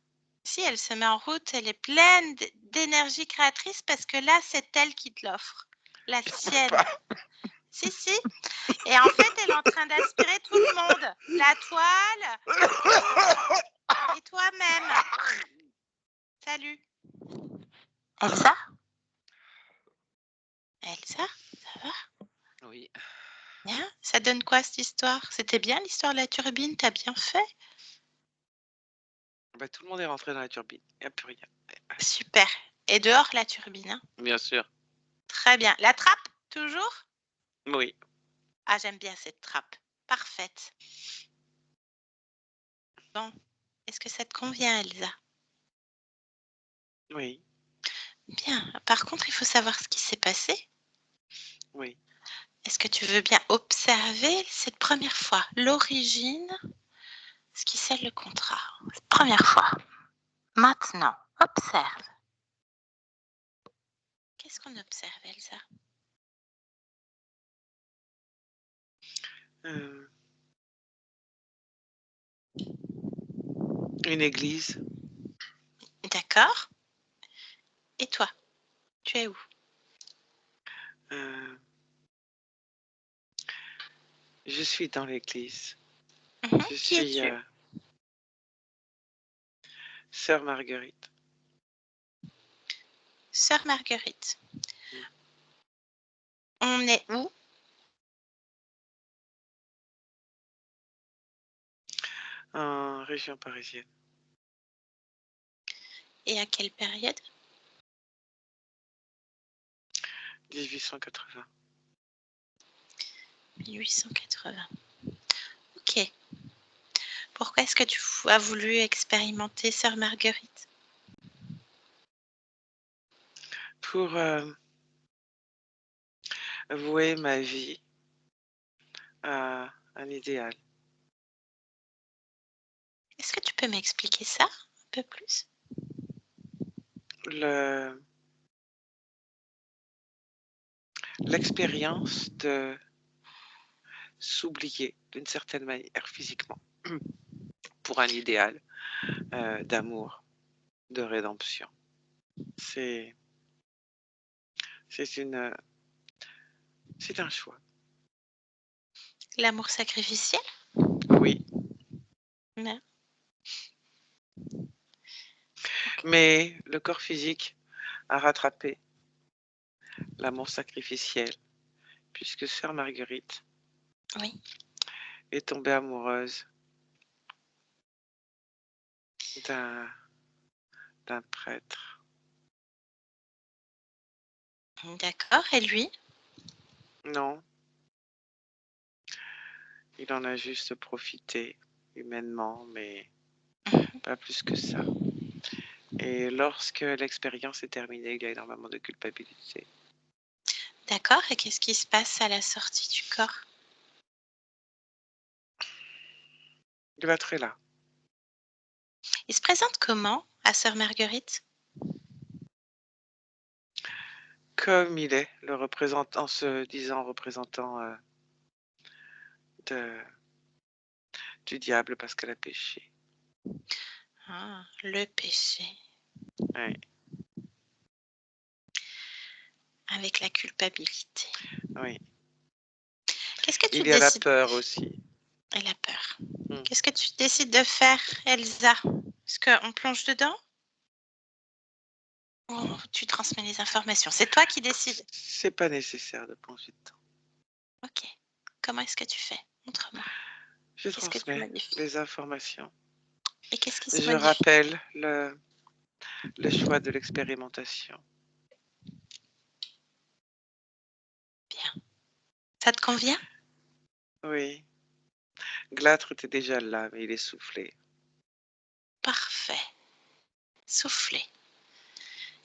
Si elle se met en route, elle est pleine d'énergie créatrice parce que là, c'est elle qui te l'offre. La sienne. Si, si. Et en fait, elle est en train d'aspirer tout le monde. La toile et toi-même. Salut. Elsa? Elsa? Ça va? Oui. Bien. Ça donne quoi cette histoire? C'était bien l'histoire de la turbine, t'as bien fait? Bah, tout le monde est rentré dans la turbine. Il n'y a plus rien. Super. Et dehors, la turbine, hein? Bien sûr. Très bien. La trappe, toujours? Oui. Ah, j'aime bien cette trappe. Parfaite. Bon. Est-ce que ça te convient, Elsa? Oui. Bien. Par contre, il faut savoir ce qui s'est passé. Oui. Est-ce que tu veux bien observer cette première fois, l'origine, ce qui scelle le contrat? Première fois. Maintenant, observe. Qu'est-ce qu'on observe, Elsa? Une église. D'accord. Et toi, tu es où? Je suis dans l'église. Je Qui suis es-tu? Sœur Marguerite. Sœur Marguerite. On est où? En région parisienne. Et à quelle période? 1880. 1880. Ok. Pourquoi est-ce que tu as voulu expérimenter Sœur Marguerite? Pour vouer ma vie à un idéal. Est-ce que tu peux m'expliquer ça un peu plus? L'expérience de s'oublier d'une certaine manière physiquement pour un idéal d'amour, de rédemption. C'est un choix. L'amour sacrificiel? Oui. Non. Mais le corps physique a rattrapé l'amour sacrificiel puisque Sœur Marguerite Oui. est tombée amoureuse d'un prêtre. D'accord. Et lui? Non, il en a juste profité humainement, mais pas plus que ça. Et lorsque l'expérience est terminée, il y a énormément de culpabilité. D'accord, et qu'est-ce qui se passe à la sortie du corps? L'être est là. Il se présente comment à sœur Marguerite? Comme il est, le représentant, se disant représentant de, du diable parce qu'elle a péché. Ah, le péché, Oui, avec la culpabilité. oui. Qu'est-ce que tu Il y a la décides? peur aussi. Et la peur. Mm. Qu'est-ce que tu décides de faire, Elsa? Est-ce qu'on plonge dedans? Ou tu transmets les informations? C'est toi qui décides. C'est pas nécessaire de plonger dedans. Ok. Comment est-ce que tu fais? Montre-moi. Je Qu'est-ce que tu transmets modifies? les informations. Et qu'est-ce qui se Je modifie? rappelle le choix de l'expérimentation. Bien. Ça te convient? Oui. Glâtre était déjà là, mais il est soufflé. Parfait. Soufflé.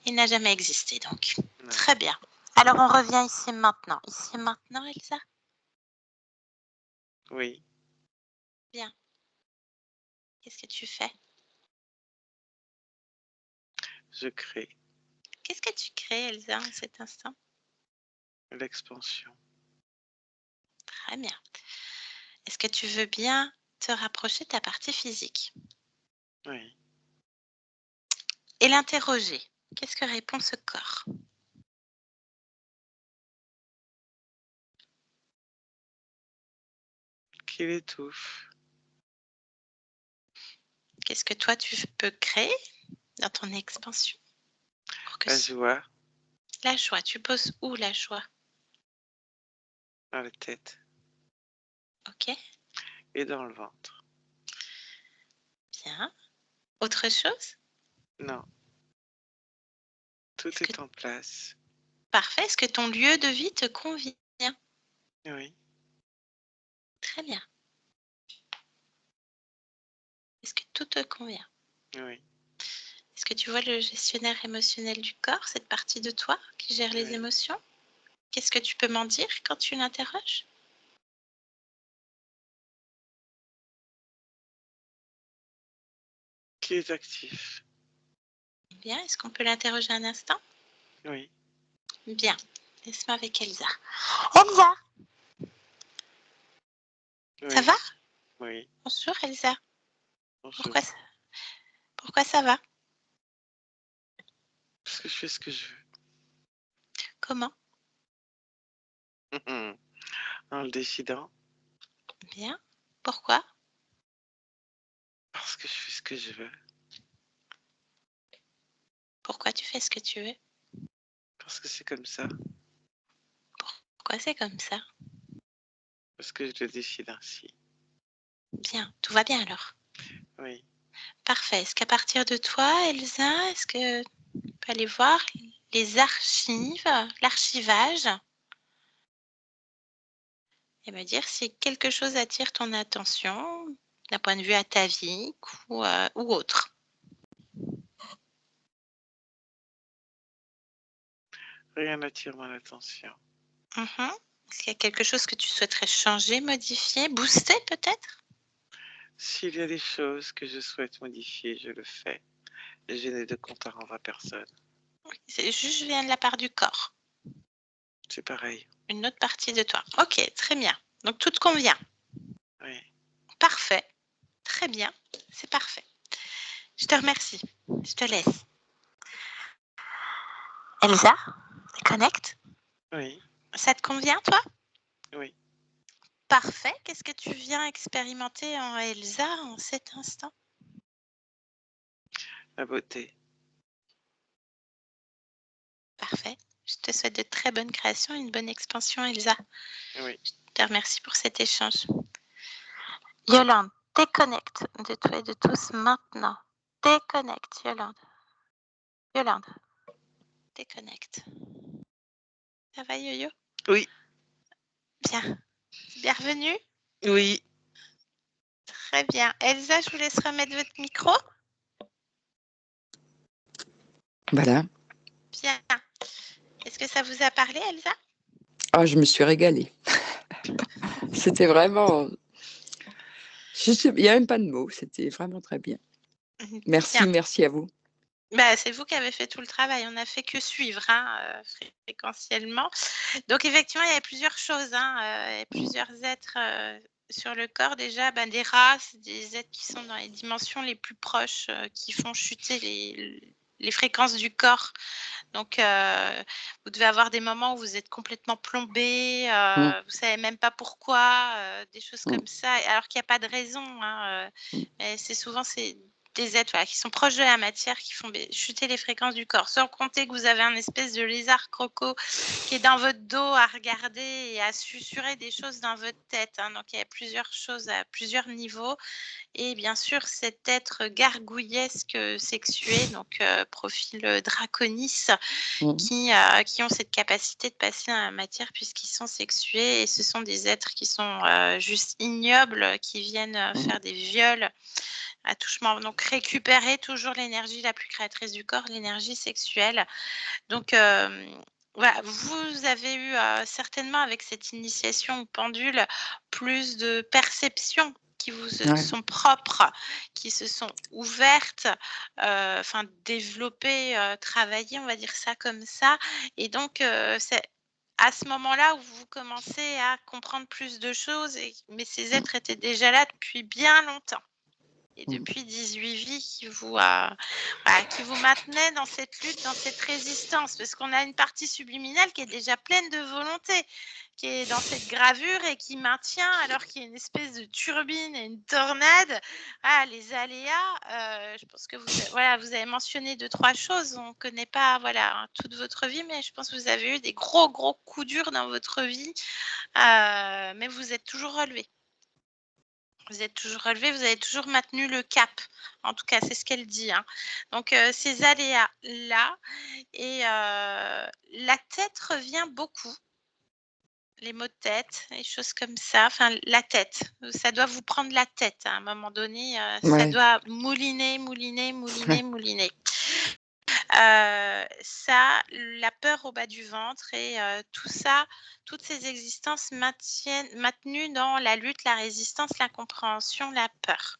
Il n'a jamais existé, donc. Non. Très bien. Alors, on revient ici maintenant. Ici maintenant, Elsa? Oui. Bien. Qu'est-ce que tu fais? Je crée Qu'est-ce que tu crées, Elsa, en cet instant? l'expansion. Très bien. Est-ce que tu veux bien te rapprocher de ta partie physique Oui. et l'interroger? Qu'est-ce que répond ce corps? Qu'il étouffe. Qu'est-ce que toi, tu peux créer dans ton expansion pour que La joie la joie, tu poses où la joie? dans la tête Ok, et dans le ventre. bien. Autre chose? Non. Tout Est-ce que est en place. parfait, est-ce que ton lieu de vie te convient? Oui. Très bien. Est-ce que tout te convient? Oui. Est-ce que tu vois le gestionnaire émotionnel du corps, cette partie de toi qui gère les Oui. émotions? Qu'est-ce que tu peux m'en dire quand tu l'interroges? Qui est actif. Bien, est-ce qu'on peut l'interroger un instant? Oui. Bien, laisse-moi avec Elsa. Elsa, ça Oui. va? Oui. Bonjour Elsa. Bonjour. Pourquoi ça va? Parce que je fais ce que je Comment? veux. En le décidant. Bien. Pourquoi? Parce que je fais ce que je veux. Pourquoi tu fais ce que tu veux? Parce que c'est comme ça. Pourquoi c'est comme ça? Parce que je le décide ainsi. Bien, tout va bien alors. Oui. Parfait. Est-ce qu'à partir de toi, Elsa, est-ce que tu peux aller voir les archives, l'archivage et me dire si quelque chose attire ton attention d'un point de vue atavique ou autre? Rien n'attire mon attention. Est-ce qu'il y a quelque chose que tu souhaiterais changer, modifier, booster peut-être? S'il y a des choses que je souhaite modifier, je le fais. Et je n'ai de compte à rendre à personne. C'est juste, je viens de la part du corps, C'est pareil. une autre partie de toi. Ok, très bien. Donc tout te convient. Oui. Parfait. Très bien. C'est parfait. Je te remercie. Je te laisse. Elsa, connecte. Oui. Ça te convient, toi? Oui. Parfait. Qu'est-ce que tu viens expérimenter en Elsa en cet instant? La beauté. Parfait. Je te souhaite de très bonnes créations et une bonne expansion, Elsa. Oui. Je te remercie pour cet échange. Yolande, déconnecte de toi et de tous maintenant. Déconnecte, Yolande. Yolande, déconnecte. Ça va, Yo-Yo? Oui. Bien. Bienvenue. Oui. Très bien. Elsa, je vous laisse remettre votre micro. Voilà. Bien. Est-ce que ça vous a parlé, Elsa? Ah, je me suis régalée. C'était vraiment... il n'y a même pas de mots, c'était vraiment très bien. Bien. Merci à vous. Bah, c'est vous qui avez fait tout le travail. On n'a fait que suivre hein, fréquentiellement. Donc, effectivement, il y a plusieurs choses. Il y a plusieurs êtres sur le corps. Déjà, des rats, c'est des êtres qui sont dans les dimensions les plus proches, qui font chuter les fréquences du corps. Donc, vous devez avoir des moments où vous êtes complètement plombé, vous ne savez même pas pourquoi, des choses comme ça, alors qu'il n'y a pas de raison. Mais c'est souvent des êtres qui sont proches de la matière qui font chuter les fréquences du corps. Sans compter que vous avez un espèce de lézard croco qui est dans votre dos à regarder et à susurrer des choses dans votre tête. Donc, il y a plusieurs choses à plusieurs niveaux. Et bien sûr, cet être gargouillesque sexué, donc profil draconis, qui ont cette capacité de passer dans la matière puisqu'ils sont sexués. Et ce sont des êtres qui sont juste ignobles, qui viennent faire des viols à touchement. Donc, récupérer toujours l'énergie la plus créatrice du corps, l'énergie sexuelle. Donc, voilà, vous avez eu certainement avec cette initiation au pendule plus de perceptions qui vous sont propres, qui se sont ouvertes, développées, travaillées, on va dire ça comme ça. Et donc, c'est à ce moment-là où vous commencez à comprendre plus de choses, mais ces êtres étaient déjà là depuis bien longtemps. Et depuis 18 vies qui vous maintenaient dans cette lutte, dans cette résistance, parce qu'on a une partie subliminale qui est déjà pleine de volonté, qui est dans cette gravure et qui maintient, alors qu'il y a une espèce de turbine et une tornade. Les aléas, je pense que vous avez mentionné 2-3 choses. On ne connaît pas toute votre vie, mais je pense que vous avez eu des gros coups durs dans votre vie, mais vous êtes toujours relevé. Vous êtes toujours relevé, vous avez toujours maintenu le cap. En tout cas, c'est ce qu'elle dit. Donc, ces aléas-là, et la tête revient beaucoup. Les maux de tête, les choses comme ça. Enfin, la tête, ça doit vous prendre la tête à un moment donné. Ça doit mouliner. Ça, la peur au bas du ventre et tout ça, toutes ces existences maintenues dans la lutte, la résistance, la compréhension, la peur.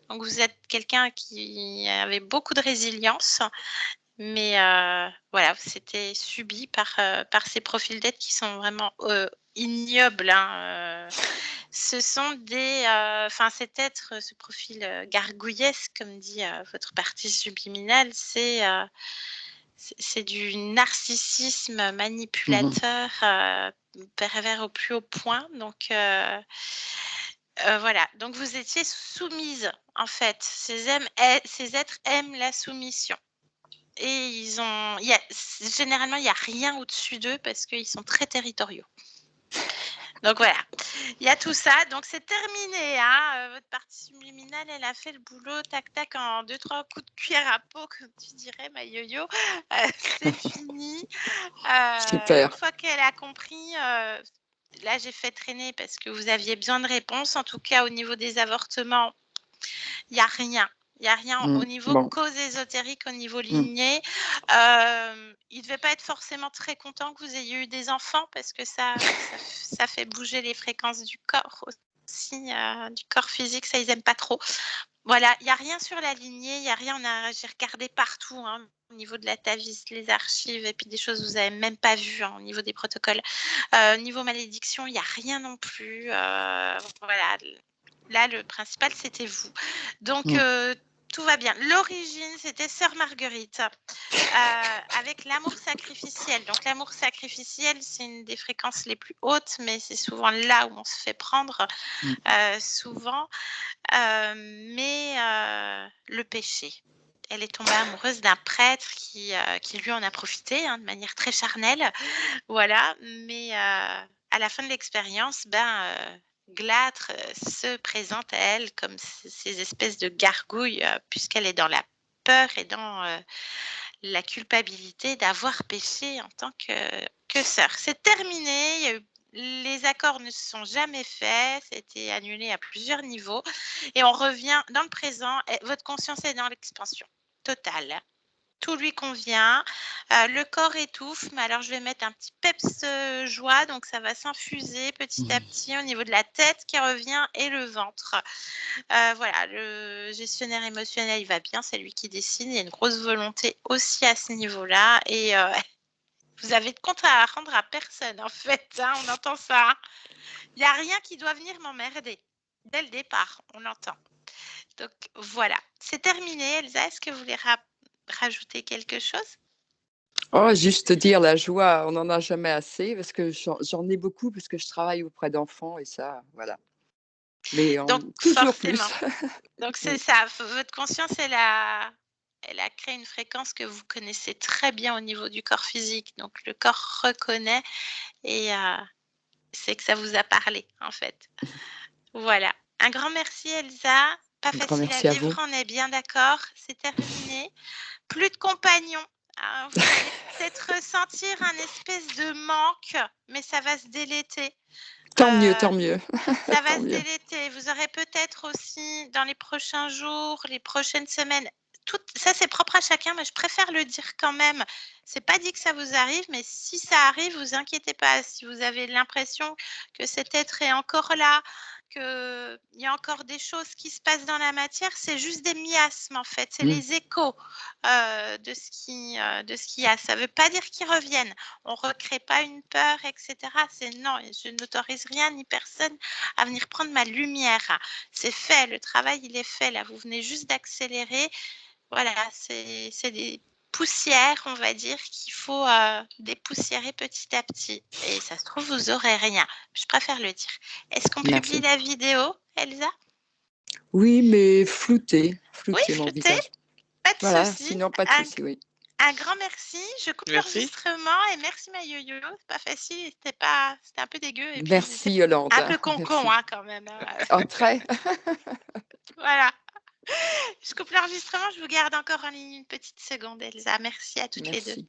Donc, vous êtes quelqu'un qui avait beaucoup de résilience, mais voilà, c'était subi par ces profils d'être qui sont vraiment ignobles. Ce sont cet être, ce profil gargouillesque, comme dit votre partie subliminale, c'est du narcissisme manipulateur, pervers au plus haut point. Donc, voilà. Donc, vous étiez soumise, en fait. Ces êtres aiment la soumission. Et généralement, il n'y a rien au-dessus d'eux parce qu'ils sont très territoriaux. Donc voilà, il y a tout ça. Donc c'est terminé. Votre partie subliminale, elle a fait le boulot, tac, tac, en 2-3 coups de cuillère à peau, comme tu dirais, ma yo-yo. C'est fini. Super. Une fois qu'elle a compris, là j'ai fait traîner parce que vous aviez besoin de réponses. En tout cas, au niveau des avortements, il n'y a rien. Il n'y a rien au niveau cause ésotérique, au niveau lignée. Il ne devait pas être forcément très content que vous ayez eu des enfants parce que ça fait bouger les fréquences du corps aussi, du corps physique, ça ils n'aiment pas trop. Voilà, il n'y a rien sur la lignée, il n'y a rien, j'ai regardé partout au niveau de l'atavisme, les archives et puis des choses que vous n'avez même pas vues au niveau des protocoles. Niveau malédiction, il n'y a rien non plus. Voilà, là le principal c'était vous. Donc tout va bien. L'origine, c'était Sœur Marguerite, avec l'amour sacrificiel. Donc l'amour sacrificiel, c'est une des fréquences les plus hautes, mais c'est souvent là où on se fait prendre, souvent. Mais le péché. Elle est tombée amoureuse d'un prêtre qui lui en a profité de manière très charnelle. Voilà, mais à la fin de l'expérience, Glâtre se présente à elle comme ces espèces de gargouilles, puisqu'elle est dans la peur et dans la culpabilité d'avoir péché en tant que sœur. C'est terminé, il y a eu les accords ne se sont jamais faits, c'était annulé à plusieurs niveaux et on revient dans le présent et votre conscience est dans l'expansion totale. Tout lui convient, le corps étouffe, mais alors je vais mettre un petit peps, joie, donc ça va s'infuser petit à petit au niveau de la tête qui revient et le ventre. Voilà, le gestionnaire émotionnel, il va bien, c'est lui qui décide. Il y a une grosse volonté aussi à ce niveau-là et vous avez de compte à rendre à personne en fait, hein, on entend ça, hein. Il y a rien qui doit venir m'emmerder. Dès le départ, on l'entend. Donc voilà, c'est terminé. Elsa, est-ce que vous voulez rajouter quelque chose? Oh, juste dire la joie, on n'en a jamais assez parce que j'en ai beaucoup parce que je travaille auprès d'enfants et ça, voilà. Mais Donc toujours plus. forcément, donc c'est Oui, ça, votre conscience, elle a créé une fréquence que vous connaissez très bien au niveau du corps physique. Donc le corps reconnaît et c'est que ça vous a parlé, en fait. Voilà. Un grand merci Elsa. Pas un grand facile à merci à vivre, vous. on est bien d'accord. C'est terminé. Plus de compagnons. Vous allez peut-être ressentir un espèce de manque, mais ça va se déléter. Tant mieux, Euh, tant mieux, Ça va tant se mieux. déléter. Vous aurez peut-être aussi dans les prochains jours, les prochaines semaines, tout ça c'est propre à chacun, mais je préfère le dire quand même. C'est pas dit que ça vous arrive, mais si ça arrive, vous inquiétez pas. Si vous avez l'impression que cet être est encore là, qu'il y a encore des choses qui se passent dans la matière, c'est juste des miasmes en fait. C'est les échos de ce qu'il y a. Ça veut pas dire qu'ils reviennent. On recrée pas une peur, etc. C'est non, je n'autorise rien ni personne à venir prendre ma lumière. C'est fait, le travail, il est fait. Là, vous venez juste d'accélérer. Voilà, c'est des poussières, on va dire, qu'il faut dépoussiérer petit à petit. Et ça se trouve, vous aurez rien. Je préfère le dire. Est-ce qu'on publie Merci. la vidéo, Elsa? Oui, mais Oui, flouté mon floutez, visage. pas de Voilà, souci. sinon pas de souci, oui. Un grand merci. Je coupe Merci. l'enregistrement et merci ma yo-yo. C'est pas facile, c'était un peu dégueu et puis c'est Merci Yolande, un peu con-con merci. hein, quand même, hein. En très. Voilà. Je coupe l'enregistrement, je vous garde encore en ligne une petite seconde, Elsa. Merci à toutes les deux. Merci.